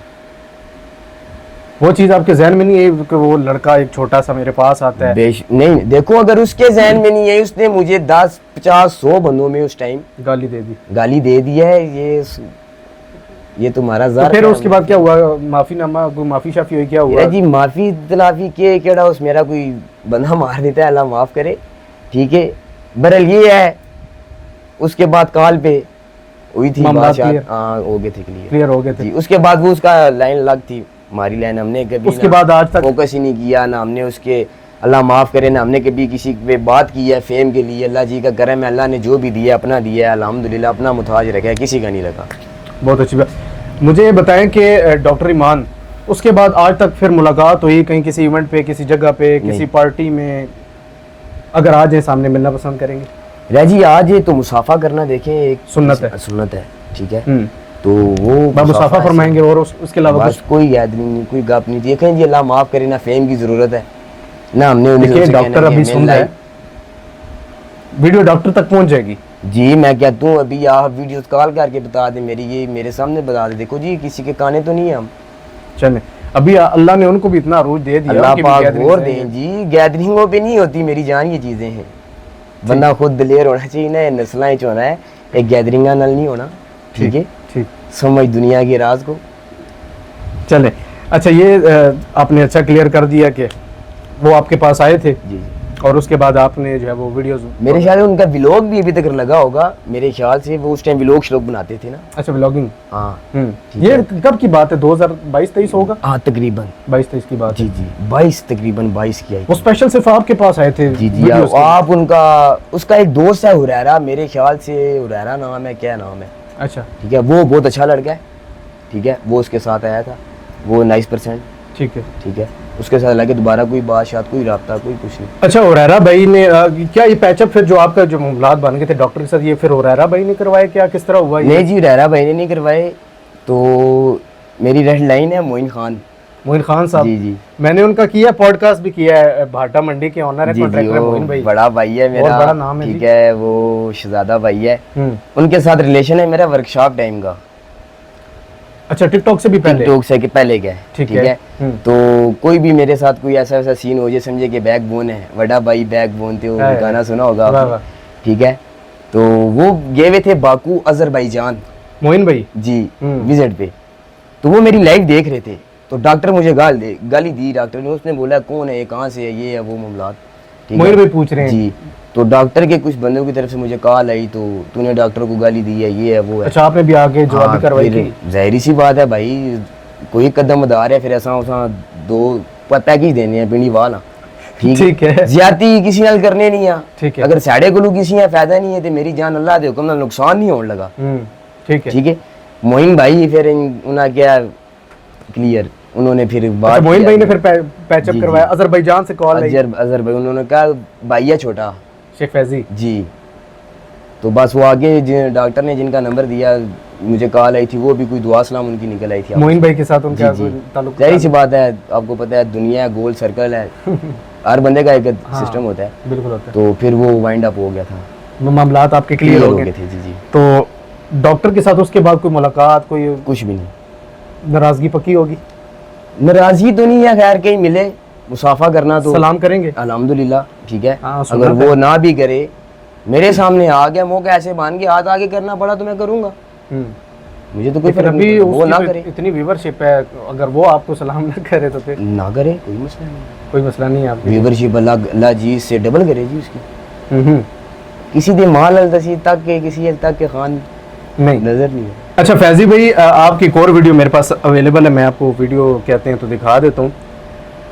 वो चीज आपके जहन में नहीं है कि वो लड़का एक छोटा सा मेरे पास आता है? नहीं, देखो अगर उसके जहन में नहीं है, उसने मुझे 10, 50, 100 बंदों में उस टाइम गाली दे दी, गाली दे दी है, ये तुम्हारा तो फिर उसके बाद क्या हुआ? माफीनामा, माफी शाफी हुई, क्या हुआ जी? माफी तलाफी के केड़ा उस मेरा कोई बंदा मार देता है, अल्लाह माफ करे, ठीक है। बरल ये है, उसके बाद कॉल पे हुई थी बात, हाँ, हो गए थे, क्लियर हो गए थे। उसके बाद वो उसका लाइन अलग थी, हमारी लाइन हमने कभी उसके बाद आज तक फोकस ही नहीं किया ना हमने उसके, अल्लाह माफ करे, ना हमने कभी किसी पे बात की है फेम के लिए। अल्लाह जी का करम है, अल्लाह ने जो भी दिया अपना दिया है, अल्हम्दुलिल्लाह, अपना मुताज रखा है, किसी का नहीं रखा। बहुत अच्छी बात। मुझे ये बताएं कि डॉक्टर ईमान, उसके बाद आज तक फिर मुलाकात हुई कहीं, किसी इवेंट पे, किसी जगह पे, किसी पार्टी में? अगर आज सामने मिलना पसंद करेंगे? राजी आज ये तो मुसाफा करना देखें एक सुन्नत है, सुन्नत है, ठीक है। तो वो मुसाफा फरमाएंगे, और उसके अलावा बस कोई गैदरिंग नहीं, कोई गप नहीं। देखें जी, अल्लाह माफ करे, ना फेम की जरूरत है, ना हमने उन्हें डॉक्टर अभी सुन रहा है, वीडियो डॉक्टर तक पहुंच जाएगी जी। मैं कहता हूँ अभी आप वीडियो कॉल करके बता दें, मेरी ये मेरे सामने बता दे, देखो जी, किसी के काने तो नहीं है हम। चले, अभी अल्लाह ने उनको भी इतना अरूज दे दिया, अल्लाह पाक और दें जी। गैदरिंगों पे नहीं होती मेरी जान, ये चीजें हैं, बंदा खुद दिलेर होना चाहिए ना, नस्लां च होना है, एक गैदरिंगा नल नहीं होना, ठीक है, ठीक। समझ दुनिया के राज को। चले, अच्छा, ये आपने अच्छा क्लियर कर दिया कि वो आपके पास आए थे जी, और उसके बाद आपने जो है वो वीडियोस, मेरे ख्याल में उनका व्लॉग भी अभी तक लगा होगा, मेरे ख्याल से वो उस टाइम व्लॉग श्लोग बनाते थे ना। अच्छा, व्लॉगिंग, हाँ, ये कब की बात है? 2022-23 होगा? हाँ, तकरीबन 22-23 की बात जी जी, 22 तकरीबन 22 की आई। वो स्पेशल सिर्फ आपके पास आए थे? जी जी, आप उनका, उसका एक दोस्त है हुरैरा, मेरे ख्याल से हुरैरा नाम है, क्या नाम है, अच्छा, ठीक है। वो बहुत अच्छा लड़का है, ठीक है, वो उसके साथ आया था, वो 90%, ठीक है, ठीक है। उसके साथ लगे दोबारा कोई बात शायद, कोई राब्ता, कोई कुछ नहीं। अच्छा, हुरैरा भाई ने क्या ये पैचअप फिर जो आपका जो मामलात बन गए थे डॉक्टर के साथ, ये फिर हुरैरा भाई ने करवाए, क्या किस तरह हुआ? नहीं जी, हुरैरा भाई ने नहीं करवाए। तो मेरी रेड लाइन है मोइन खान साहब, जी जी, मैंने उनका किया, पॉडकास्ट भी किया है, भाटा मंडी के ऑनर है, कॉन्ट्रैक्टर है मोइन भाई, बड़ा भाई है मेरा, बड़ा नाम है, ठीक है, वो शहजादा भाई है, उनके साथ रिलेशन है मेरा वर्कशॉप टाइम का। अच्छा, टिकटॉक से भी पहले? टिकटॉक से के पहले क्या है, ठीक है। है। तो कोई भी मेरे साथ कोई ऐसा वैसा सीन हो जाए, समझे कि बैकबोन है, बड़ा भाई बैकबोन थे, वो गाना सुना होगा आपने, ठीक है। तो वो गए हुए थे बाकू अजरबैजान, मोइन भाई जी, विजिट पे। तो वो मेरी लाइव देख रहे थे, तो डॉक्टर मुझे गाली दी डॉक्टर ने। उसने बोला कौन है, कहाँ से है, ये है वो मामलात, मोइन भाई पूछ रहे हैं जी। तो डॉक्टर के कुछ बंदों की तरफ से मुझे कॉल आई, तो तूने डॉक्टर को गाली दी है, ये है वो है। अच्छा, आपने भी आगे जवाबी कार्रवाई की? जाहिर सी बात है भाई, कोई कदम उधार है, फिर ऐसा दो पैकेज देने हैं पिंडी वाला, ठीक है। ज्यादती किसी नाल करने नहीं आ, ठीक है। अगर साढ़े को किसी का फायदा नहीं है तो मेरी जान अल्लाह दे हुक्म नाल नुकसान नहीं होने लगा, ठीक है। मोइन भाई फिर उन्होंने क्या क्लियर, उन्होंने फिर बात, मोइन भाई ने फिर पैचअप करवाया, अजरबैजान से कॉल आई, अजरबैजान, उन्होंने कहा भाई है छोटा शेख फैजी जी। तो बस वो आगे डॉक्टर ने जिनका नंबर दिया, मुझे कॉल आई थी, वो भी कोई दुआ सलाम उनकी निकल आई थी। मोइन भाई के साथ उनका ताल्लुक? जाहिर सी बात है, आपको पता है दुनिया गोल सर्कल है, हर बंदे का एक सिस्टम होता है, बिल्कुल होता है। तो फिर वो वाइंड अप हो गया था, मामलात आपके क्लियर हो गए थे। जी जी। तो डॉक्टर के साथ उसके बाद कोई मुलाकात, कोई कुछ भी नहीं? नाराजगी पक्की होगी? नाराजगी तो नहीं है, खैर कहीं मिले मुसाफा करना तो सलाम करेंगे अल्हम्दुलिल्लाह, ठीक है। हाँ, अगर वो ना भी करे, मेरे सामने आ गया मौका ऐसे मान के हाथ आगे करना पड़ा तो मैं करूंगा, मुझे तो कोई फर्क नहीं, वो ना करे। इतनी व्यूवरशिप है, अगर वो आपको सलाम ना करे तो फिर ना करे, कोई मसला नहीं, कोई मसला नहीं है। आप व्यूवरशिप अल्लाह जी से डबल करे जी उसकी। किसी दे माल दसी तक के, किसी तक के खान नहीं नजर नहीं है। अच्छा फैजी भाई, आपकी एक और वीडियो मेरे पास अवेलेबल है, मैं आपको वीडियो कहते हैं तो दिखा देता हूँ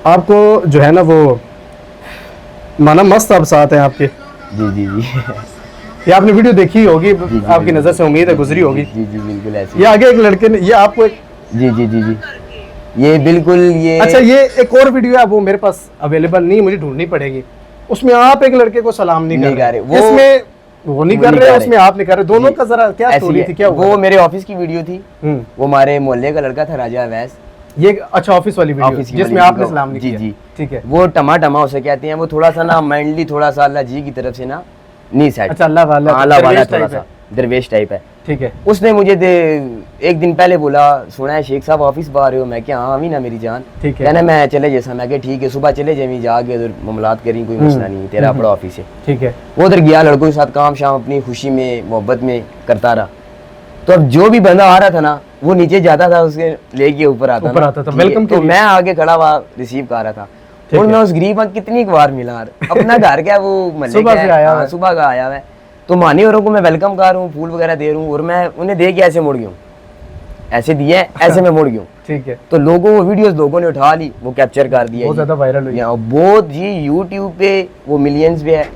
आपको, जो है ना वो माना मस्त आप साथ हैं आपके। जी जी जी। ये आपने वीडियो देखी होगी, आपकी नज़र से उम्मीद है गुजरी होगी। जी जी बिल्कुल ऐसे। ये आगे एक लड़के ने, ये आपको एक, जी जी जी जी, ये बिल्कुल ये। अच्छा, ये एक और वीडियो है, वो मेरे पास अवेलेबल नहीं, मुझे ढूंढनी पड़ेगी। उसमें आप एक लड़के को सलाम नहीं कर रहे, इसमें वो नहीं कर रहे, उसमें आप नहीं कर रहे, दोनों का जरा क्या स्टोरी थी, क्या हुआ? वो मेरे ऑफिस की वीडियो थी, वो हमारे मोहल्ले का लड़का था राजा अवैस। ये अच्छा ऑफिस वाली वीडियो जिसमें आपने सलाम नहीं किया? जी ठीक है। वो टमा उसे कहते हैं, वो थोड़ा सा ना माइंडली थोड़ा सा अल्लाह जी की तरफ से ना नहीं सेट। अच्छा, अल्लाह वाला थोड़ा सा दरवेश टाइप है, ठीक है। उसने मुझे एक दिन पहले बोला, सुना है शेख साहब ऑफिस आ रहे हो? मैं क्या हाँ अभी ना मेरी जान, ठीक है। कहना मैं चले जैसा, मैं ठीक है सुबह चले जाए, जाके उधर मामलात करी, कोई मसला नहीं, तेरा अपना ऑफिस है, ठीक है। वो उधर गया, लड़कों के साथ काम शाम अपनी खुशी में मोहब्बत में करता रहा। तो अब जो भी बंदा आ रहा था ना, वो नीचे जाता था, उसके लेके ऊपर आता था वेलकम, तो मैं आगे खड़ा हुआ रिसीव कर रहा था। और मैं उस गरीब कितनी बार मिला, अपना घर क्या वो महल्ले का, सुबह का आया है, तो मानी औरों को मैं वेलकम कर रहा हूँ, फूल वगैरह दे रहा हूँ, और मैं उन्हें दे के ऐसे मुड़ गया, ऐसे दिए ऐसे मैं मुड़ गया, ठीक है। तो लोगों वो वीडियोस लोगों ने उठा ली, वो कैप्चर कर दिया, बहुत ज्यादा वायरल हुई, बहुत जी। यूट्यूब पे वो मिलियंस पे है,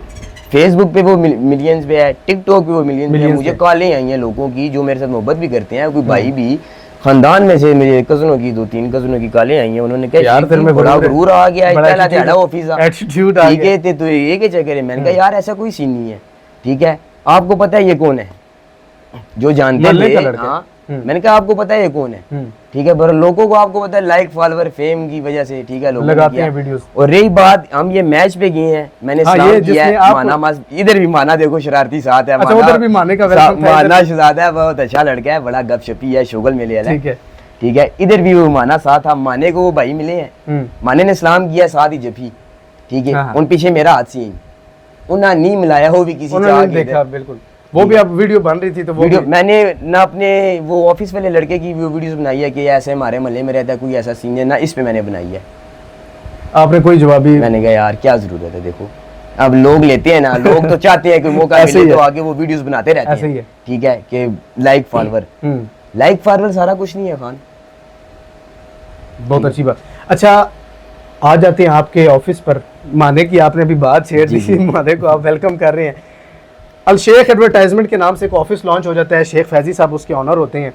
फेसबुक पे वो मिलियंस पे है, टिकटॉक पे वो मिलियंस पे है। मुझे कॉलें आई हैं लोगों की जो मेरे साथ मोहब्बत भी करते हैं, कोई भाई भी खानदान में से, मेरे कजनों की 2-3 कजनों की कॉलें आई हैं, उन्होंने कहा यार फिर मैं बड़ा गुरूर आ गया, पहला तेरा ऑफिस एटीट्यूड आ गया, ठीक है, तो ये क्या चक्कर है? मैंने कहा यार ऐसा कोई सीन नहीं है, ठीक है। आपको पता है ये कौन है? जो जानते थे, हाँ, मैंने कहा आपको पता है ये कौन है, ठीक है, पर लोगों को आपको पता है लाइक फॉलोवर फेम की वजह से, ठीक है, लोग लगाते हैं वीडियोस। और रही बात, हम ये मैच पे गए हैं, मैंने सलाम किया है, माना इधर भी माना देखो शरारती साथ है, उधर भी माने का माना शहजादा है, बहुत अच्छा लड़का है, बड़ा गपशपी है, शोगल मिले है, ठीक है। इधर भी वो माना साथ, हम माने को वो भाई मिले हैं, माने ने सलाम किया साथ ही जफी, ठीक है। उन पीछे मेरा हाथ सी उन्हें नहीं मिलाया, हो भी किसी देखा, बिल्कुल। वो भी अब वीडियो बन रही थी, तो वो वीडियो मैंने ना अपने वो ऑफिस वाले लड़के की वीडियोस बनाई है कि ऐसे हमारे मोहल्ले में रहता है कोई ऐसा सीन है ना, इस पे मैंने बनाई है। आपने कोई जवाब भी? मैंने कहा यार क्या जरूरत है, देखो अब लोग लेते हैं ना, लोग तो चाहते हैं कि मौका मिले तो आगे वो वीडियोस बनाते रहते हैं, ठीक है, कि लाइक फॉलोवर सारा कुछ नहीं है खान। बहुत अच्छी बात। अच्छा, आ जाते हैं आपके ऑफिस पर, माने की आपने अभी बात छेड़ दी, माने को आप वेलकम कर रहे हैं। अल शेख एडवर्टाइजमेंट के नाम से एक ऑफिस लॉन्च हो जाता है, शेख फैजी साहब उसके ऑनर होते हैं,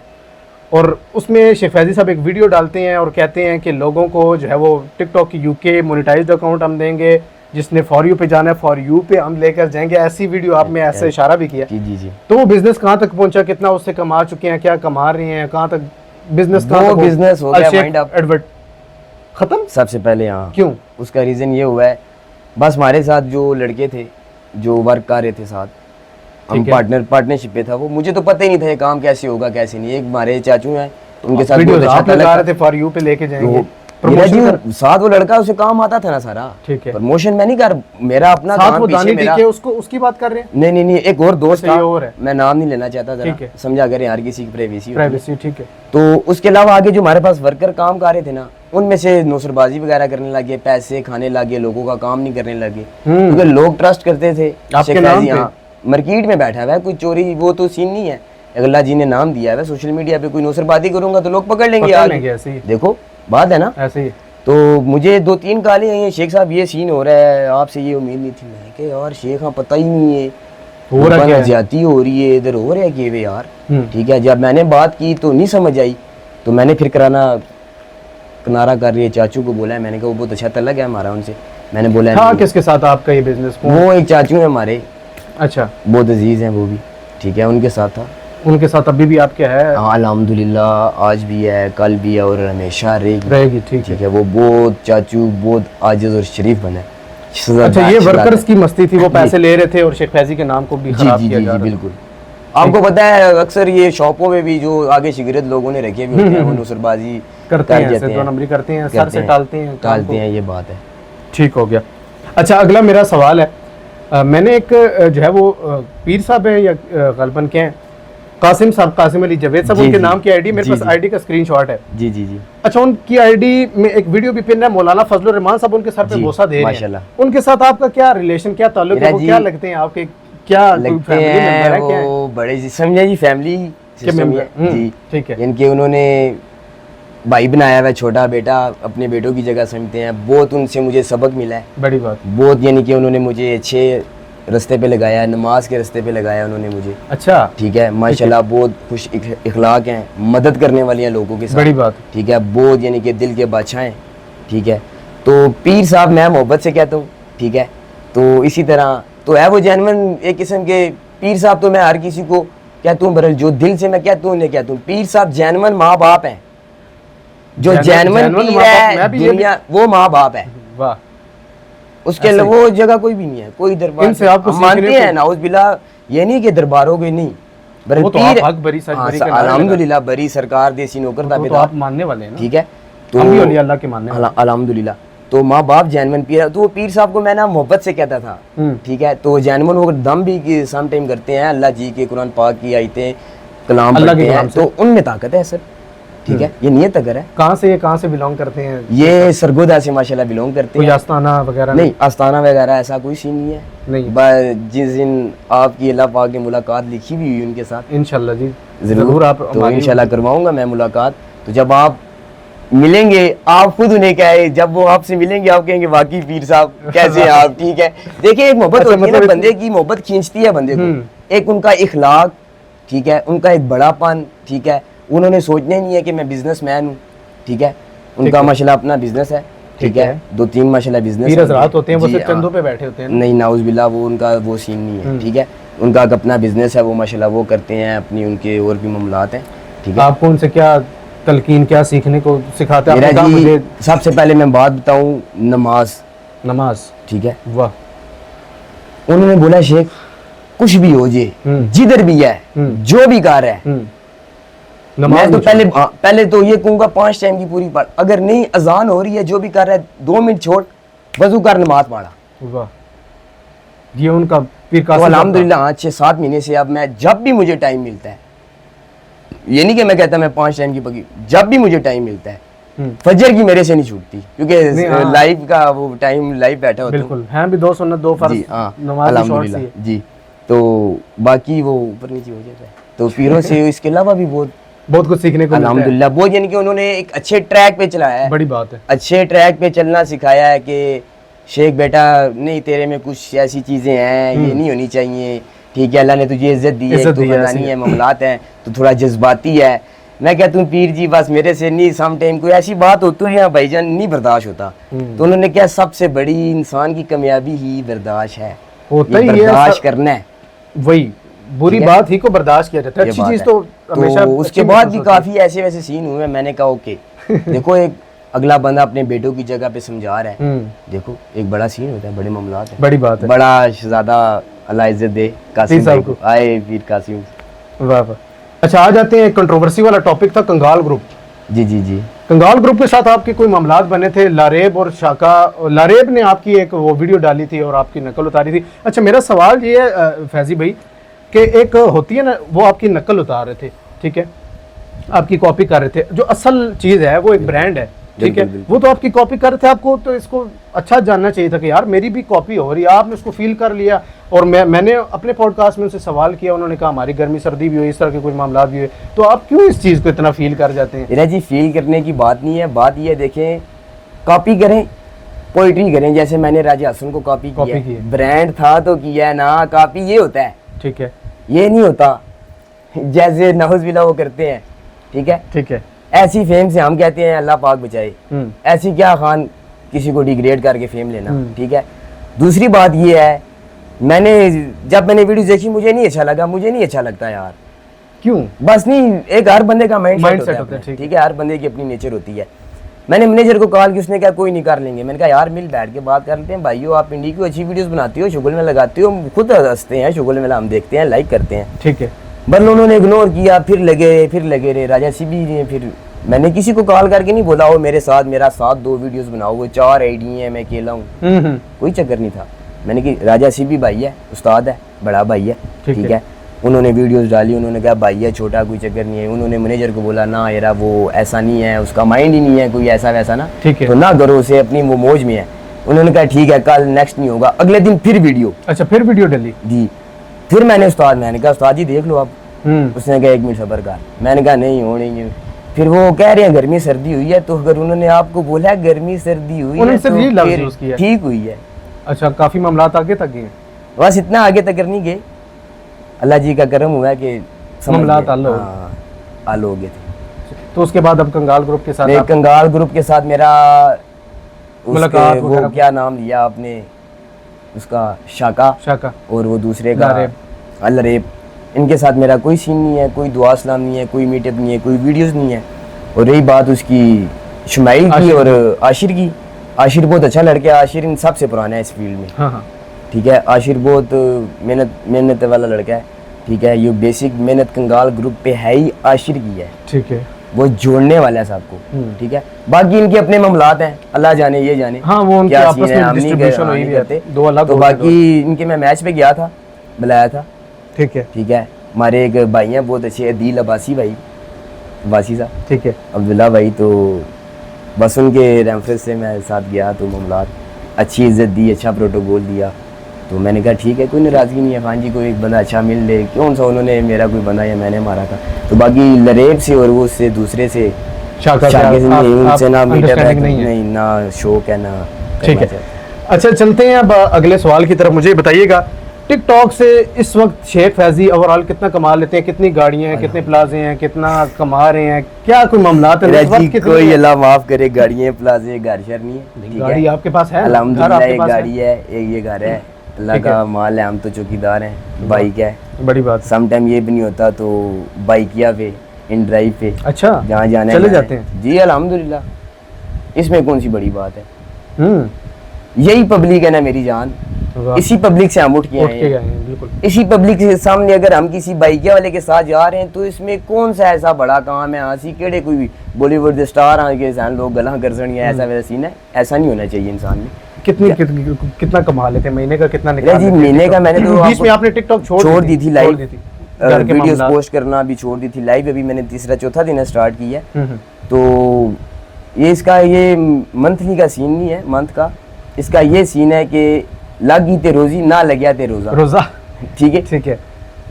और उसमें शेख फैजी साहब एक वीडियो डालते हैं और कहते हैं कि लोगों को जो है वो टिकटॉक की यूके मोनेटाइज्ड अकाउंट हम देंगे, जिसने फॉर यू पे जाना है फॉर यू पे हम लेकर जाएंगे, ऐसी वीडियो आपने ऐसे इशारा भी किया। जी जी। तो वो बिजनेस कहाँ तक पहुंचा, कितना उससे कमा चुके हैं, क्या कमा रहे हैं, कहाँ तक बिजनेस हो गया एडवर्ट खत्म सबसे पहले? यहाँ क्यों? उसका रीजन ये हुआ है, बस हमारे साथ जो लड़के थे जो वर्क कर रहे थे साथ, हम पार्टनरशिप पे था, वो मुझे तो पता ही नहीं था ये काम कैसे होगा कैसे नहीं। एक हमारे चाचू हैं तो उनके साथ वीडियोस बहुत आप अच्छा लगा लगा। रहे थे फॉर यू पे लेके जाएंगे मेरा जी प्रमोशन साथ वो लड़का उसे काम आता था ना सारा, ठीक है। प्रमोशन मैं नहीं कर, मेरा अपना साथ काम वो पीछे दानी मेरा। टीके उसको उसकी बात कर रहे हैं? नहीं, एक और दोस्त अच्छा, था, ये और है। मैं नाम नहीं लेना चाहता, ठीक जरा है। समझा कर यार, किसी की प्राइवेसी। प्राइवेसी, ठीक है। तो उसके अलावा आगे जो हमारे पास वर्कर काम कर रहे थे ना, उनमें से नौसरबाजी वगैरह करने लगे, पैसे खाने लगे, लोगों का काम नहीं करने लगे, क्योंकि लोग ट्रस्ट करते थे आपके शेख नाम फैजी। पे? हाँ, मार्केट में बैठा हुआ है, कोई चोरी वो तो सीन नहीं है। अल्लाह जी ने नाम दिया है, सोशल मीडिया पे कोई नौसरबाजी करूंगा तो लोग पकड़ लेंगे पकड़ यार। लेंगे, ऐसे ही देखो बात है ना। ऐसे ही। तो मुझे 2-3 कॉलें आई हैं, शेख साहब ये सीन हो रहा है, आपसे ये उम्मीद नहीं थी। मैं कि यार शेख, हाँ पता ही नहीं है हो रहा क्या है? ज्यादती हो रही है इधर, हो रहा है कि वे यार। हम्म। ठीक है, जब मैंने बात की तो नहीं समझ आई, तो मैंने फिर किनारा कर रही है चाचू को बोला है, मैंने कहा वो बहुत अच्छा तलक है हमारा उनसे। मैंने बोला हाँ, नहीं। किसके साथ आपका ये बिजनेस? वो एक चाचू है हमारे, अच्छा, बहुत अजीज हैं वो भी, ठीक है, उनके साथ था। उनके साथ अभी भी आपके है? हाँ अल्हम्दुलिल्लाह, आज भी है, कल भी है और हमेशा रहेगी, ठीक ठीक है। वो बहुत चाचू बहुत आजिज और शरीफ बना है। अच्छा, ये वर्कर्स की मस्ती थी, वो पैसे ले रहे थे और शेख फैजी के नाम को भी जी खराब जी किया जी जा जी रहा था। बिल्कुल। आपको पता है अक्सर ये शॉपों में भी जो आगे सिगरेट लोगों ने रखे हुए होते हैं, वो नुसरबाजी करते कर हैं, देते ऐसे दो हैं, नंबरी करते हैं, सर करते से हैं, टालते हैं काम को। टालते हैं, ये बात है। ठीक हो गया। अच्छा, अगला मेरा सवाल है, मैंने एक जो है वो पीर साहब है या गलबन के हैं, कासिम साहब, कासिम अली जवेद साहब, जी, उनके जी। नाम की आईडी मेरे जी, पास, जी। आईडी का स्क्रीनशॉट है। जी जी जी अच्छा, उनकी आईडी में एक वीडियो भी पिन है, मौलाना फजलुर रहमान साहब उनके सर पे जी, बोसा दे रहे हैं। माशाल्लाह। उनके साथ आपका क्या रिलेशन, क्या ताल्लुक है? मेरा वो जी क्या लगते हैं आपके? क्या कोई लगते फैमिली मेंबर हैं है, क्या है? वो बड़े जी, समझे जी, फैमिली के मेंबर? जी, ठीक है। इनके उन्होंने भाई बनाया हुआ है, छोटा बेटा, अपने बेटों की जगह समझते हैं। बहुत उनसे मुझे सबक मिला है, बड़ी बात। बहुत, यानी कि उन्होंने मुझे अच्छे रास्ते पे लगाया, नमाज के रास्ते पे लगाया उन्होंने मुझे। अच्छा, ठीक है, माशाल्लाह, बहुत खुश इखलाक हैं, मदद करने वाली हैं लोगों के साथ। बड़ी बात। ठीक है, बहुत, यानी कि दिल के बादशाह हैं। ठीक है, तो पीर साहब मैं मोहब्बत से कहता हूँ। ठीक है, तो इसी तरह तो है वो जेन्युइन एक किस्म के पीर साहब। तो मैं हर किसी को कहता हूँ, बरल जो दिल से मैं कहता हूँ उन्हें कहता हूँ, पीर साहब जेन्युइन माँ बाप हैं। जो जेन्युइन पीर है दुनिया, वो माँ बाप है। वाह, उसके अलावा वो जगह कोई भी नहीं है, कोई दरबार। इनसे आपको हम मानते सीखने हैं नाउज बिल्ला, ये नहीं कि दरबारों के नहीं, बल्कि वो तो आप हक बरी सच बरी के नारे अल्हम्दुलिल्लाह, बरी सरकार देसी नौकर वो तो ताबेदार। आप मानने वाले हैं ना? ठीक है, तो हम भी औलिया अल्लाह के मानने वाले। अल्हम्दुलिल्लाह। तो माँ बाप जेन्युइन पीर है, तो वो पीर साहब को मैं ना मोहब्बत से कहता था। ठीक है, तो जेन्युइन वो दम भी सम टाइम करते हैं, अल्लाह जी के कुरान पाक की आयतें कलाम अल्लाह के पढ़ते कलाम हैं, से। तो उनमें ताकत है सर। ठीक है, ये नियत अगर है। कहाँ से बिलोंग करते हैं? ये सरगोदा से माशाल्लाह बिलोंग करते कोई हैं। आस्ताना वगैरह? नहीं, आस्ताना वगैरह ऐसा कोई सीन नहीं है। नहीं, जिस दिन आपकी अल्लाह पाक ने मुलाकात लिखी भी हुई उनके साथ, इंशाल्लाह जी, जरूर आप तो हमारी इंशाल्लाह करवाऊंगा मैं मुलाकात। तो जब आप मिलेंगे, आप खुद उन्हें कहे, जब वो आपसे मिलेंगे आप कहेंगे वाकई पीर साहब कैसे हैं आप। ठीक है, देखिए एक मोहब्बत अच्छा, होती है ना, मतलब बंदे की मोहब्बत खींचती है बंदे को। एक उनका इखलाक, ठीक है, उनका एक बड़ापन। ठीक है, उन्होंने सोचना ही नहीं है कि मैं बिजनेसमैन हूँ। ठीक है, उनका माशाल्लाह अपना बिजनेस है। ठीक है, 2-3 माशाल्लाह बिजनेस पीर हज़रात होते हैं, वो सिर्फ कंधों पे बैठे होते हैं। नहीं, नाउज बिल्ला, वो उनका वो सीन नहीं है। ठीक है, उनका अपना बिजनेस है, वो माशाल्लाह वो करते हैं, अपनी उनके और भी मामलात हैं। ठीक है, आपको उनसे क्या तलकीन, क्या सीखने को सिखाते हैं? मेरा आपने कहा जी मुझे सबसे पहले मैं बात बताऊं, नमाज। ठीक है, वाह, उन्होंने बोला शेख कुछ भी हो जे, जिधर भी है, जो भी कर रहा है, मैं तो पहले तो ये कहूंगा 5 टाइम की पूरी पढ़, अगर नहीं अजान हो रही है, जो भी कर रहा है 2 मिनट छोड़ वजू कर, नमाज पढ़ा। वाह, ये उनका पीर तो कासिम अल्हम्दुलिल्लाह 6-7 महीने से अब मैं जब भी मुझे टाइम मिलता है, ये नहीं कि मैं कहता मैं 5 टाइम की पकी, जब भी मुझे टाइम मिलता है, फजर की मेरे से नहीं छूटती, क्योंकि लाइव का वो टाइम लाइव बैठा होता है। बिल्कुल, हैं भी 2 सुन्नत 2 फर्ज, नमाज अल्हम्दुलिल्लाह जी। तो बाकी वो ऊपर नीचे हो जाता है, तो पीरों से इसके अलावा भी बहुत कुछ सीखने को मिलता है। अल्हम्दुलिल्लाह, बहुत, यानी कि उन्होंने एक अच्छे ट्रैक पे चलाया है। बड़ी बात है, अच्छे ट्रैक पे चलना सिखाया है कि शेख बेटा, नहीं तेरे में कुछ ऐसी चीजें हैं, ये नहीं होनी चाहिए। ठीक है, अल्लाह ने तुझे इज्जत दी है, तू खानदानी है, मामलात हैं, तो थोड़ा जज्बाती है। मैं कहता हूँ पीर जी बस मेरे से नहीं, सम टाइम कोई ऐसी बात होती है भाईजान नहीं बर्दाश्त होता। तो उन्होंने क्या, सबसे बड़ी इंसान की कामयाबी ही बर्दाश्त है, होता ही है, बर्दाश्त करना है। वही बुरी बात ही को बर्दाश्त किया जाता है, अच्छी चीज तो हमेशा। उसके बाद भी काफी ऐसे वैसे सीन हुए, मैंने कहा ओके देखो, एक अगला बंदा अपने बेटों की जगह पे समझा रहा है, देखो एक बड़ा सीन होता है, बड़े मामलात है, बड़ी बात है। बड़ा शहजादा अल्लाह इज्जत दे कासिम भाई को, आए पीर कासिम। वाह वाह, अच्छा, आ जाते हैं, कंट्रोवर्सी वाला टॉपिक था कंगाल ग्रुप। जी जी जी। कंगाल ग्रुप के साथ आपके कोई मामलात बने थे, लारेब और शाका। लारेब ने आपकी एक वो वीडियो डाली थी और आपकी नकल उतारी थी। अच्छा, मेरा सवाल ये है फैजी भाई कि एक होती है ना, वो आपकी नकल उतार रहे थे, ठीक है, आपकी कॉपी कर रहे थे। जो असल चीज़ है वो एक ब्रांड है, ठीक है, वो तो आपकी कॉपी कर रहे थे। आपको तो इसको अच्छा जानना चाहिए था कि यार मेरी भी कॉपी हो रही है। आपने उसको फील कर लिया और मैंने अपने पॉडकास्ट में उनसे सवाल किया, उन्होंने कहा हमारी गर्मी सर्दी भी हुई, इस तरह के कोई मामला भी हुए। तो आप क्यों इस चीज़ को इतना फील कर जाते हैं? इरा जी, फील करने की बात नहीं है, बात ये देखें, कॉपी करें, पोइट्री करें। जैसे मैंने राजा हसन को कॉपी किया, ब्रांड था तो किया ना, कॉपी ये होता है, ठीक है, ये नहीं होता जैसे नाउज़ुबिल्लाह वो करते हैं, ठीक है, ठीक है। ऐसी फेम से हम कहते हैं अल्लाह पाक बचाए, ऐसी क्या खान किसी को डिग्रेड करके फेम लेना, ठीक है। दूसरी बात ये है, जब मैंने वीडियो देखी मुझे नहीं अच्छा लगा, मुझे नहीं अच्छा लगता यार। क्यों? बस नहीं, एक हर बंदे का माइंड सेट होता है, ठीक है, हर बंदे की अपनी नेचर होती है। मैंने मैनेजर को कॉल की, उसने कहा कोई नहीं, कर लेंगे। मैंने कहा यार मिल बैठ के बात कर लेते हैं भाइयों, आप इंडी की अच्छी वीडियोस बनाती हो, शुगल में लगाती हो, खुद हंसते हैं शुगल में, हम देखते हैं, लाइक करते हैं, ठीक है। बस उन्होंने इग्नोर किया, फिर लगे रहे राजा सीबी ने। फिर मैंने किसी को कॉल करके नहीं बोला वो मेरे साथ, मेरा साथ 2 वीडियोस बनाओ, वो 4 आईडी है, मैं अकेला हूँ, कोई चक्कर नहीं था। मैंने कि राजा सीबी भाई है, उस्ताद है, बड़ा भाई है, ठीक है। उन्होंने वीडियोस डाली, उन्होंने कहा भाई है छोटा, कोई चक्कर नहीं है। उन्होंने मैनेजर को बोला ना यार वो ऐसा नहीं है, उसका माइंड ही नहीं है कोई ऐसा वैसा ना, ठीक है, तो ना करो उसे, अपनी वो मौज में है। उन्होंने कहा ठीक है, कल नेक्स्ट नहीं होगा। अगले दिन फिर वीडियो। अच्छा, फिर वीडियो डाली जी। फिर मैंने कहा उस्ताद जी देख लो आप। उसने कहा 1 मिनट सब्र कर। मैंने कहा नहीं होनी। फिर वो कह रहे हैं गर्मी सर्दी हुई है, तो अगर उन्होंने आपको बोला गर्मी सर्दी हुई है तो फिर ठीक हुई है। अच्छा, काफी मामलात आगे तक गए? बस इतना आगे तक नहीं गए, अल्लाह जी का करम हुआ कि मामलात हल हो गए थे। तो उसके बाद अब कंगाल ग्रुप के साथ कंगाल ग्रुप के साथ मेरा मुलाकात, वो क्या नाम लिया आपने उसका, शाका और वो दूसरे का लारेब। इनके साथ मेरा कोई सीन नहीं है, कोई दुआ सलाम नहीं है, कोई मीटअप नहीं है, कोई वीडियोस नहीं है। और रही बात उसकी शुमाइल की और आशिर की, आशिर बहुत अच्छा लड़का है, आशिर इन सबसे पुराना है इस फील्ड में, हाँ। ठीक है। आशिर बहुत मेहनत वाला लड़का है, ठीक है। ये बेसिक मेहनत कंगाल ग्रुप पे है ही आशिर की है, ठीक है, वो जोड़ने वाला है सबको, ठीक है। बाकी इनके अपने मामलात हैं, अल्लाह जाने ये जाने, हाँ, वो उनके आपस में डिस्ट्रीब्यूशन हुई है, दो अलग। तो बाकी इनके मैं मैच पे गया था, बुलाया था, ठीक है, ठीक है। हमारे एक भाई हैं बहुत अच्छे, अदील अब्बासी भाई, अब्बासी साहब, ठीक है, अब्दुल्ला भाई। तो बस उनके रेफरेंस से मैं साथ गया, तो मामलात अच्छी इज्जत दी, अच्छा प्रोटोकॉल दिया। तो मैंने कहा ठीक है, कोई नाराज़गी नहीं है, खान जी को एक बंदा अच्छा मिल ले, कौन सा उन्होंने मेरा कोई बंदा या मैंने मारा था। तो बाकी लरेब से और वो उससे दूसरे से शाका से उनसे ना मीटअप नहीं, ना शौक है ना, ठीक है। अच्छा, चलते हैं अब अगले सवाल की तरफ। मुझे बताइएगा, टिकटॉक से इस वक्त शेख फैजी ओवरऑल कितना कमा लेते हैं? कितनी गाड़ियां हैं, कितने प्लाजे हैं, कितना कमा रहे हैं, क्या कोई मामलात है? कोई अल्लाह माफ करे, गाड़ियां प्लाजे घर शर नहीं है, गाड़ी आपके पास है? अल्हम्दुलिल्लाह एक गाड़ी है, एक ये घर है, अल्लाह का माल है, हम तो चौकीदार हैं। बाइक है, बड़ी बात। सम टाइम ये भी नहीं होता तो बाइकिया पे, इन ड्राइव पे, अच्छा, जहाँ जाने चले जाते हैं जी, अल्हम्दुलिल्लाह। इसमें कौन सी बड़ी बात है? यही पब्लिक है ना मेरी जान, इसी पब्लिक से हम उठ के आए हैं, बिल्कुल इसी पब्लिक के सामने। अगर हम किसी बाइकिया वाले के साथ जा रहे हैं तो इसमें कौन सा ऐसा बड़ा काम है? हंसी केड़े कोई बॉलीवुड स्टार आके लोग गला कर सनी है, ऐसा वैसा सीन है, ऐसा नहीं होना चाहिए इंसान में। कितना कमा लेते हैं? महीने का कितना निकाल जी? महीने का मैंने तो बीच में आपने टिकटॉक छोड़ दी थी, लाइव वीडियोस पोस्ट करना भी छोड़ दी थी, लाइव अभी मैंने तीसरा चौथा दिन स्टार्ट किया है। तो ये इसका ये मंथली का सीन नहीं है, मंथ का इसका ये सीन है कि लगी ते रोजी, ना लग्या ते रोजा, ठीक है, ठीक है।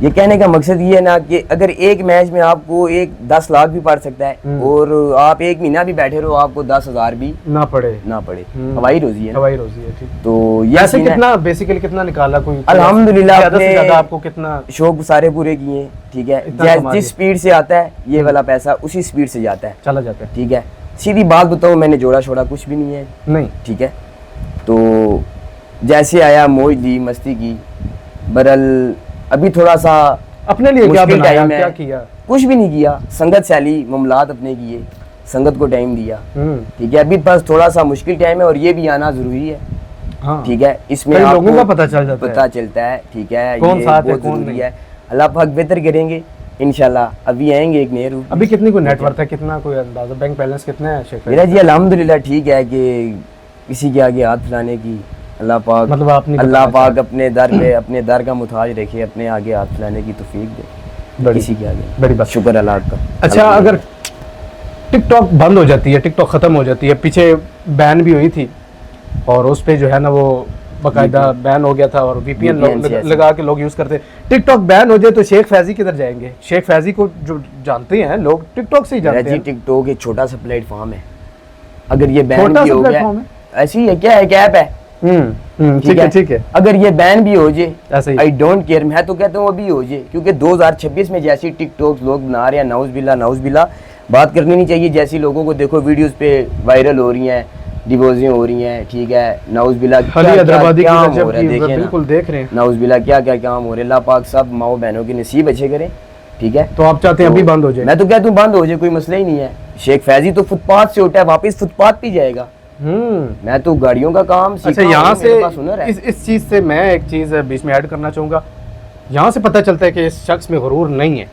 ये कहने का मकसद ये है ना कि अगर एक मैच में आपको 10 लाख भी पड़ सकता है और आप 1 महीना भी बैठे रहो, आपको 10,000 भी ना पड़े, हवाई रोजी है, हवाई रोजी है, ठीक। तो ये ऐसे कितना बेसिकली कितना निकाला कोई? अल्हम्दुलिल्लाह ज्यादा आपको कितना शौक सारे पूरे किए, ठीक है। जिस स्पीड से आता है ये वाला पैसा उसी स्पीड से जाता है, चला जाता है, ठीक है। सीधी बात बताऊं, मैंने जोड़ा छोड़ा कुछ भी नहीं है, नहीं, ठीक है। तो जैसे आया मौज दी, मस्ती की, बरल अभी थोड़ा सा अपने लिए क्या बनाया, क्या किया? कुछ भी नहीं किया, संगत सैली मामलात अपने किए, संगत को टाइम दिया, ठीक है। अभी बस थोड़ा सा मुश्किल टाइम है और ये भी आना जरूरी है, ठीक है। इसमें लोगों का पता चलता है, ठीक है, कौन साथ है कौन नहीं है। अल्लाह पाक बेहतर करेंगे, इंशाल्लाह अभी आएंगे एक नए रूप। अभी कितनी कोई नेटवर्क है, कितना कोई अंदाजा, बैंक बैलेंस कितना है शेख? मेरा जी अल्हम्दुलिल्लाह ठीक है कि किसी के आगे हाथ फैलाने की अल्लाह पाक, मतलब आप नहीं अल्लाह बताना पाक अपने दर पे अपने दर का मुताज रखे, अपने आगे हाथ फैलाने की तौफीक दे बड़ी- किसी के आगे। बड़ी बात। शुक्र अल्लाह का। अच्छा, अगर टिकटॉक बंद हो जाती है, टिकटॉक ख़त्म हो जाती है, पीछे बैन भी हुई थी और उस पे जो है ना वो बाकायदा बैन हो गया था और वीपीएन VPN से ऐसे। लगा के लोग यूज़ करते। टिकटॉक बैन हो जाए तो शेख फैजी किधर जाएंगे? शेख फैजी को जो जानते हैं लोग टिकटॉक से ही जानते जी हैं। टिकटॉक एक छोटा सा प्लेटफॉर्म है, अगर ये बैन छोटा भी सा हो प्लेटफॉर्म गया है? ऐसी है क्या, एक ऐप है ठीक है, ठीक है, अगर ये बैन भी हो जाए ऐसे ही। आई डोंट केयर, मैं तो कहता हूँ अभी हो जाए, क्योंकि 2026 में जैसी टिकटॉक लोग बना रहे हैं, नाउज बिल्ला बात करनी नहीं चाहिए। जैसी लोगों को देखो वीडियोस पे वायरल हो रही हैं, डिवोर्सें हो रही हैं, ठीक है, नाउज बिल्ला अली हैदराबादी की काम गजब हो रहा है, की, देखिए बिल्कुल देख रहे हैं। नाउज बिल्ला क्या क्या काम हो रहे हैं। अल्लाह पाक सब माओ बहनों के नसीब अच्छे करें, ठीक है। तो आप चाहते हैं अभी बंद हो जाए? मैं तो कहता हूँ बंद हो जाए, कोई मसला ही नहीं है। शेख फैजी तो फुटपाथ से उठा है, वापस फुटपाथ पे जाएगा। मैं तो गाड़ियों का काम अच्छा, सीखा हूँ, यहाँ मेरे से पास हुनर है। इस चीज़ से मैं एक चीज़ बीच में ऐड करना चाहूँगा। यहाँ से पता चलता है कि इस शख्स में गुरूर नहीं है।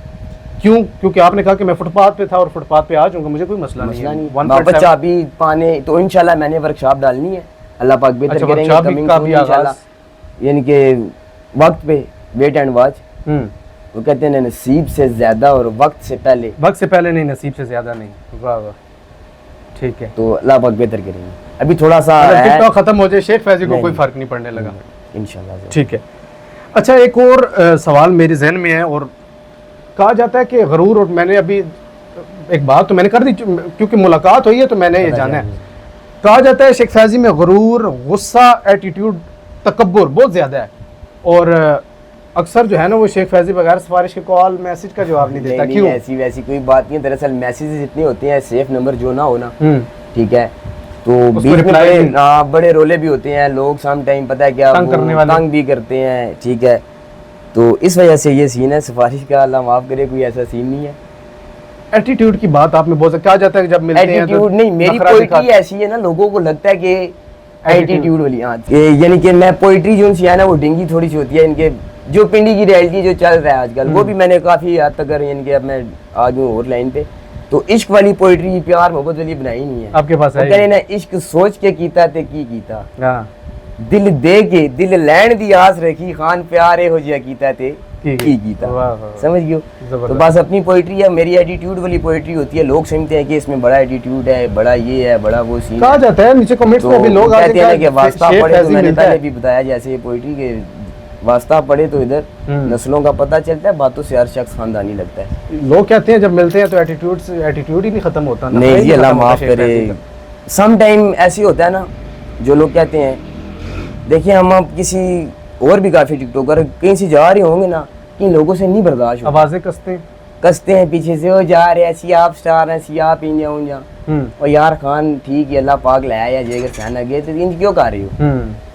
क्यों? क्योंकि आपने कहा कि मैं फुटपाथ पे था और फुटपाथ पे आ जाऊंगा, मुझे कोई मसला नहीं मसला है। नहीं, 1.7 वापस चाबी पाने तो इंशाल्लाह मैंने वर्कशॉप डालनी है, अल्लाह पाक बेहतर अच्छा, करेंगे। वर्कशॉप coming का soon भी इंशाल्लाह, यानी कि वक्त पे वेट एंड वॉच। वो कहते हैं नसीब से ज्यादा और वक्त से पहले, वक्त से पहले नहीं, नसीब से ज्यादा नहीं। वाह वाह, ठीक है। तो अल्लाह पाक बेहतर करेंगे। अभी थोड़ा सा अगर है, टिकटॉक खत्म हो जाए शेख फैजी को नहीं, कोई फर्क नहीं पड़ने लगा। इंशाल्लाह से। ठीक है। अच्छा, एक और सवाल मेरे जहन में है, और कहा जाता है कि गरूर, और मैंने अभी एक बात तो मैंने कर दी क्योंकि मुलाकात हुई है तो मैंने ये जाना है। कहा जाता है शेख फैजी में गरूर, गुस्सा, एटीट्यूड, तकब्बुर बहुत ज़्यादा है, और अक्सर जो है ना वो शेख फैजी बगैर सिफारिश के कॉल मैसेज का जवाब नहीं देता। नहीं, क्यों? ऐसी वैसी कोई बात नहीं है। दरअसल मैसेजेस इतने होते हैं, सेफ नंबर जो ना हो ना, ठीक है, तो उसको बीच में reply बड़े रोले भी होते हैं, लोग सम टाइम पता है क्या तंग करने वाले। तंग भी करते हैं, ठीक है। तो इस वजह से ये सीन है, सिफारिश का अल्लाह माफ करे, कोई ऐसा सीन नहीं है। एटीट्यूड की बात आपने बहुत कहा जाता है कि जब मिलते हैं तो एटीट्यूड नहीं, मेरी नखरा पोइट्री दिखाते- ऐसी है ना, लोगों को लगता है कि एटीट्यूड वाली, हाँ, यानी कि मैं पोइट्री जो सी है ना वो डिंगी थोड़ी सी होती है। इनके जो पिंडी की रियलिटी जो चल रहा है आजकल, वो भी मैंने काफी हद तक, यानी कि अब मैं आ गया और लाइन पे, तो इश्क वाली पोइट्री, प्यार मोहब्बत वाली बनाई नहीं है। आपके पास वो है? कह रहे ना, इश्क सोच के कीता ते की कीता, हाँ, दिल दे के दिल लैन दी आस रखी, खान प्यारे हो जिया कीता ते की कीता। वाह, वाह, वाह। समझ गयो? जबरदस्त। तो बस अपनी पोइट्री है, मेरी एटीट्यूड वाली पोइट्री होती है। लोग समझते हैं कि इसमें बड़ा एटीट्यूड है, बड़ा ये है, बड़ा वो सीन कहा है। जाता है नीचे कमेंट्स तो में भी लोग आ कहते हैं ना कि वास्ता शेख पढ़े, तो फैजी मैंने मिलता पहले है। भी बताया, जैसे ये पोइट्री के वास्ता पढ़े तो इधर नस्लों का पता चलता है, बातों से हर शख्स खानदानी लगता है। लोग कहते हैं जब मिलते हैं तो एटीट्यूड ही नहीं खत्म होता। नखरा नहीं ही जी, अल्लाह खत्म होता माफ शेख करे। फैजी का। सम टाइम ऐसे होता है ना, जो लोग कहते हैं, देखिए हम अब किसी और भी काफी टिकटॉकर कहीं से जा रहे होंगे ना, कि लोगों से नहीं बर्दाश्त होता, आवाजें कसते हैं पीछे से, वो जा रहे हैं सी आप स्टार हैं, सी आप इंजा उंजा, और यार खान ठीक है, अल्लाह पाक लाया जेकर सहना गए तो इंज क्यों कर रही हो,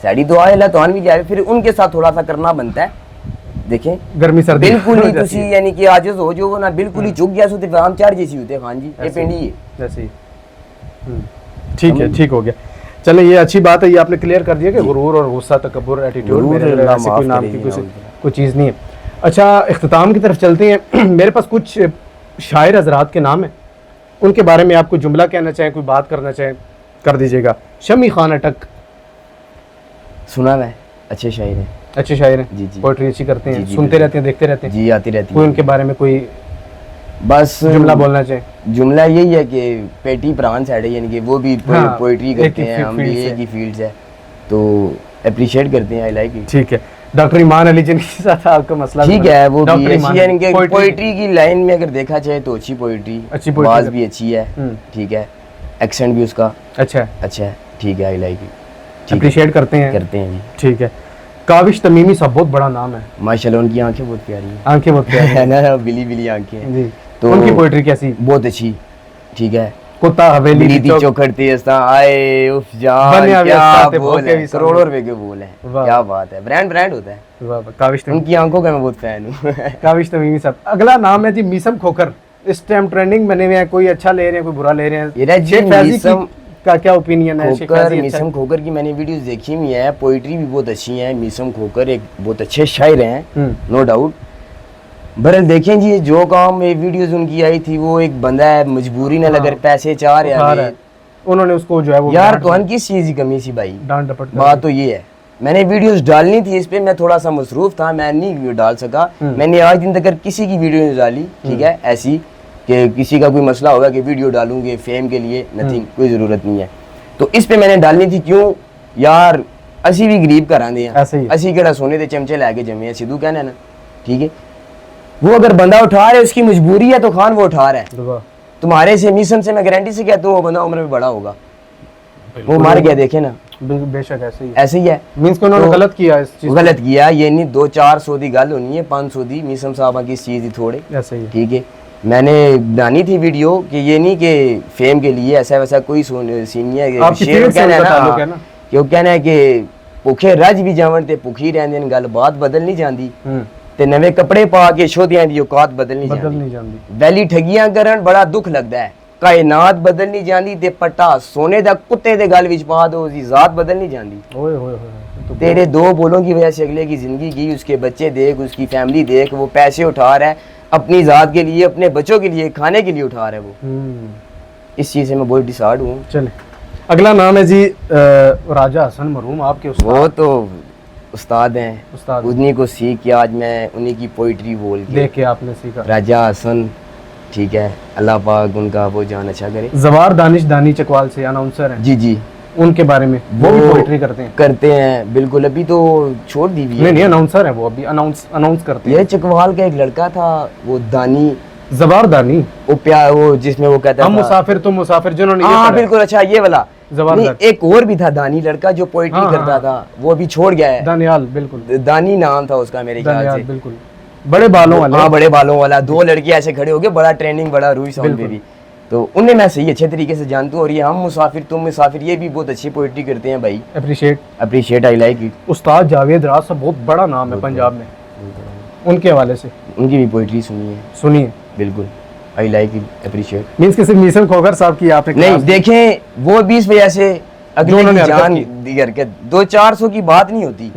साड़ी तो आए तो भी जा रहे, फिर उनके साथ थोड़ा सा करना बनता है। देखें गर्मी सर्दी बिल्कुल हो ही जाती तुसी है। यानी कि आजिज हो जो ना, बिल्कुल ही चुक गया सो ते आम चार जैसी होते खान जी, ये ऐसे। पिंडी है। जैसे ही। ठीक है, ठीक हो गया। चले, ये अच्छी बात है, ये आपने क्लियर कर दिया कि गुरूर और गुस्सा, तकब्बुर, एटीट्यूड गुरूर मेरे अंदर अल्लाह ऐसी माफ कोई नाम करे, की या कोई चीज़ नहीं है। अच्छा, इख्तिताम की तरफ चलते हैं। मेरे पास कुछ शायर हजरात के नाम हैं, उनके बारे में आप कोई जुमला कहना चाहें, कोई बात करना चाहें, कर दीजिएगा। शमी खान अटक सुना मैं, अच्छे शायर हैं अच्छे शायर हैं, जी, जी। पोइट्री अच्छी करते हैं, जी, जी, सुनते बिल्कुल। रहते हैं, देखते रहते हैं। जी, आती रहती कोई है। उनके बारे में कोई बस जुमला बोलना चाहें? जुमला यही है कि पेटी प्राण साइड है, यानी कि वो भी हाँ, पोइट्री एक करते ही हैं, हम भी field से। एक ही फील्ड है, तो अप्रिशिएट करते हैं, आई लाइक इट। ठीक है। डॉक्टर ईमान अली जिनके साथ आपका मसला ठीक है, वो भी डॉक्टर ऐसी ईमान है, अली, यानी कि poetry- पोइट्री की लाइन में अगर देखा जाए तो अच्छी पोइट्री, अच्छी poetry आवाज कर- भी अच्छी है, हम्म। ठीक है, एक्सेंट भी उसका अच्छा है, अच्छा है, ठीक है, आई लाइक इट, ठीक है, अप्रिशिएट करते हैं। करते हैं जी। ठीक है। काविश तमीमी साहब बहुत बड़ा नाम है, माशाल्लाह उनकी आंखें बहुत प्यारी हैं, आंखें बहुत प्यारी हैं। है ना, बिली बिली आंखें हैं, जी। तो उनकी पोइट्री कैसी? बहुत अच्छी, ठीक है। कुत्ता हवेली बिली दी दी चौक- चौखड़ती अस्ता आए उफ जान, बनिया क्या व्यस्ता ते बोल भोके है, भी सामने। करोड़ों रुपए के बोल हैं, वाह। क्या बात है, ब्रांड होता है। वाह वाह, काविश तमीमी, उनकी आंखों का मैं बहुत फैन हूँ। काविश तमीमी साहब। अगला नाम है जी मीसम खोकर। इस टाइम ट्रेंडिंग बने हुए हैं, कोई अच्छा ले रहे हैं, कोई बुरा ले रहे हैं। ये जी शेख फैजी मीसम का क्या ओपिनियन है? शेख खोकर, फैजी अच्छा मीसम है? खोकर की मैंने वीडियोस देखी हुई है, पोइट्री भी बहुत अच्छी है। मीसम खोकर एक बहुत अच्छे शायर हैं, नो डाउट, बहरहाल देखें जी, जो काम ये वीडियोस उनकी आई थी, वो एक बंदा है मजबूरी न लगर पैसे चाह रहा है, उन्होंने उसको जो है वो यार तो हम किस चीज की कमी सी भाई, डांट डपट बात तो ये है। मैंने वीडियोस डालनी थी इस पे, मैं थोड़ा सा मसरूफ था, मैं नहीं वीडियो डाल सका। मैंने आज दिन तक किसी की वीडियो नहीं डाली, ठीक है, ऐसी कि किसी का कोई मसला होगा कि वीडियो डालूंगे फेम के लिए, नथिंग, कोई जरूरत नहीं है। तो इस पे मैंने डालनी थी, क्यों यार असी भी गरीब घर आंदे हैं, असी केड़ा सोने दे चमचे लैके जमे हैं, सिद्धू कहना ना, ठीक है। वो अगर बंदा उठा रहा है, उसकी मजबूरी है तो खान वो उठा रहा है। तुम्हारे से मिशन से मैं गारंटी से कहता हूँ वो बंदा उम्र में बड़ा होगा, वो मार गया, देखे ना, बेशक ऐसे ही है। मींस कि उन्होंने गलत किया, इस चीज गलत किया, ये नहीं 200-400 दी गल होनी है, 500 दी मिसम साहब की इस चीज दी थोड़े, ऐसे ही ठीक है। मैंने बनानी थी वीडियो कि ये नहीं कि फेम के लिए ऐसा वैसा कोई सीन नहीं है। आपकी फील्ड से उनका ताल्लुक है ना, क्यों कहना है कि भुखे रज भी जावन ते भुखी रहंदे ने, गल बात बदल नहीं जांदी ते नवे कपड़े पा के शोधियां दी औकात बदल नहीं जांदी। वैली ठगियां करन बड़ा दुख लगदा है, कायनात बदल नहीं जांदी ते पट्टा सोने दा कुत्ते दे गल विच पा दो, उसदी जात बदल नहीं जांदी। ओए होए होए, तेरे दो बोलों की वजह से अगले की जिंदगी की, उसके बच्चे देख, उसकी फैमिली देख, वो पैसे उठा रहा है अपनी जात के लिए, अपने बच्चों के लिए, खाने के लिए उठा रहा है वो। इस चीज से मैं बहुत डिसहार्ड हूँ। चले, अगला नाम है जी राजा हसन मरहूम, आपके उस्ताद। वो तो उस्ताद हैं, उस्ताद उन्हीं को सीख के आज मैं उन्हीं की पोइट्री बोल के देख के आपने सीखा। राजा हसन, ठीक है, अल्लाह पाक उनका वो जान अच्छा करे। जवार दानिश दानी चकवाल से अनाउंसर हैं जी जी, उनके बारे में वो भी पोइट्री करते हैं बिल्कुल। अभी तो छोड़ दी हुई है। नहीं अनाउंसर है वो, अभी अनाउंस करते हैं। ये चकवाल का एक लड़का था, वो दानी, जवार दानी, वो जिसमें वो कहता हम था मुसाफिर तुम मुसाफिर, जिन्होंने हाँ बिल्कुल, अच्छा ये वाला जवार। एक और भी था दानी लड़का जो पोइट्री करता था, वो अभी छोड़ गया है। दानियाल, बिल्कुल दानी नाम था उसका मेरे ख्याल से, बिल्कुल, बड़े बालों वाला। हाँ बड़े बालों वाला, दो लड़के ऐसे खड़े हो गए, बड़ा ट्रेंडिंग, बड़ा रूही साउंड पे भी, तो उन्हें मैं सही अच्छे तरीके से जानता हूँ। और ये हम मुसाफिर तुम मुसाफिर, ये भी बहुत अच्छी पोइट्री करते हैं भाई, अप्रिशिएट, आई लाइक इट। उस्ताद जावेद राज साहब बहुत बड़ा नाम है पंजाब में, उनके हवाले से उनकी भी पोइट्री सुनिए, बिल्कुल, I like it, appreciate. Means कि सिर्फ मिशन खोकर साहब की आपने नहीं देखें, वो 20 वजह से अगले की जान दी करके 200-400 की बात नहीं होती।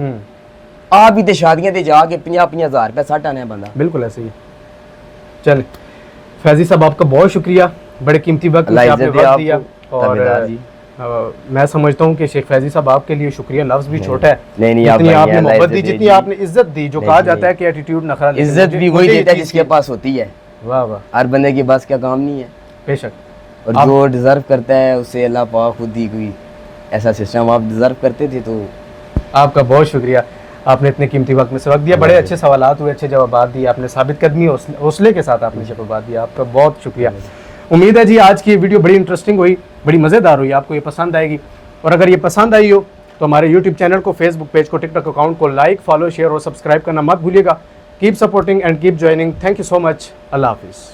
आप भी तो शादियां ते जाके 50-50 रुपए सट आने बंदा, बिल्कुल ऐसे ही। चल फैजी साहब, आपका बहुत शुक्रिया, बड़े कीमती वक्त आपने वक्त दिया। और मैं समझता हूँ कि शेख फैजी साहब आपके लिए शुक्रिया लफ्ज भी छोटा है। नहीं जितनी आपने मोहब्बत दी, जितनी आपने इज्जत दी, जो कहा जाता है कि एटीट्यूड नखरा, इज्जत भी वही देता है जिसके पास होती है। वाह वाह, हर बंदे के पास क्या काम नहीं है, बेशक। और जो डिजर्व करता है उसे अल्लाह पाक खुद ही कोई ऐसा सिस्टम आप डिजर्व करते थे। तो आपका बहुत शुक्रिया, आपने इतने कीमती वक्त में से वक्त दिया, बड़े अच्छे सवालात हुए, अच्छे जवाब दिए आपने, साबित कदमी हौसले के साथ आपने जवाब दिया, आपका बहुत शुक्रिया। उम्मीद है जी आज की वीडियो बड़ी इंटरेस्टिंग हुई, बड़ी मज़ेदार हुई, आपको ये पसंद आएगी। और अगर ये पसंद आई हो तो हमारे यूट्यूब चैनल को, फेसबुक पेज को, टिकटॉक अकाउंट को लाइक, फॉलो, शेयर और सब्सक्राइब करना मत भूलिएगा। Keep supporting and keep joining. Thank you so much. अल्लाह हाफिज़।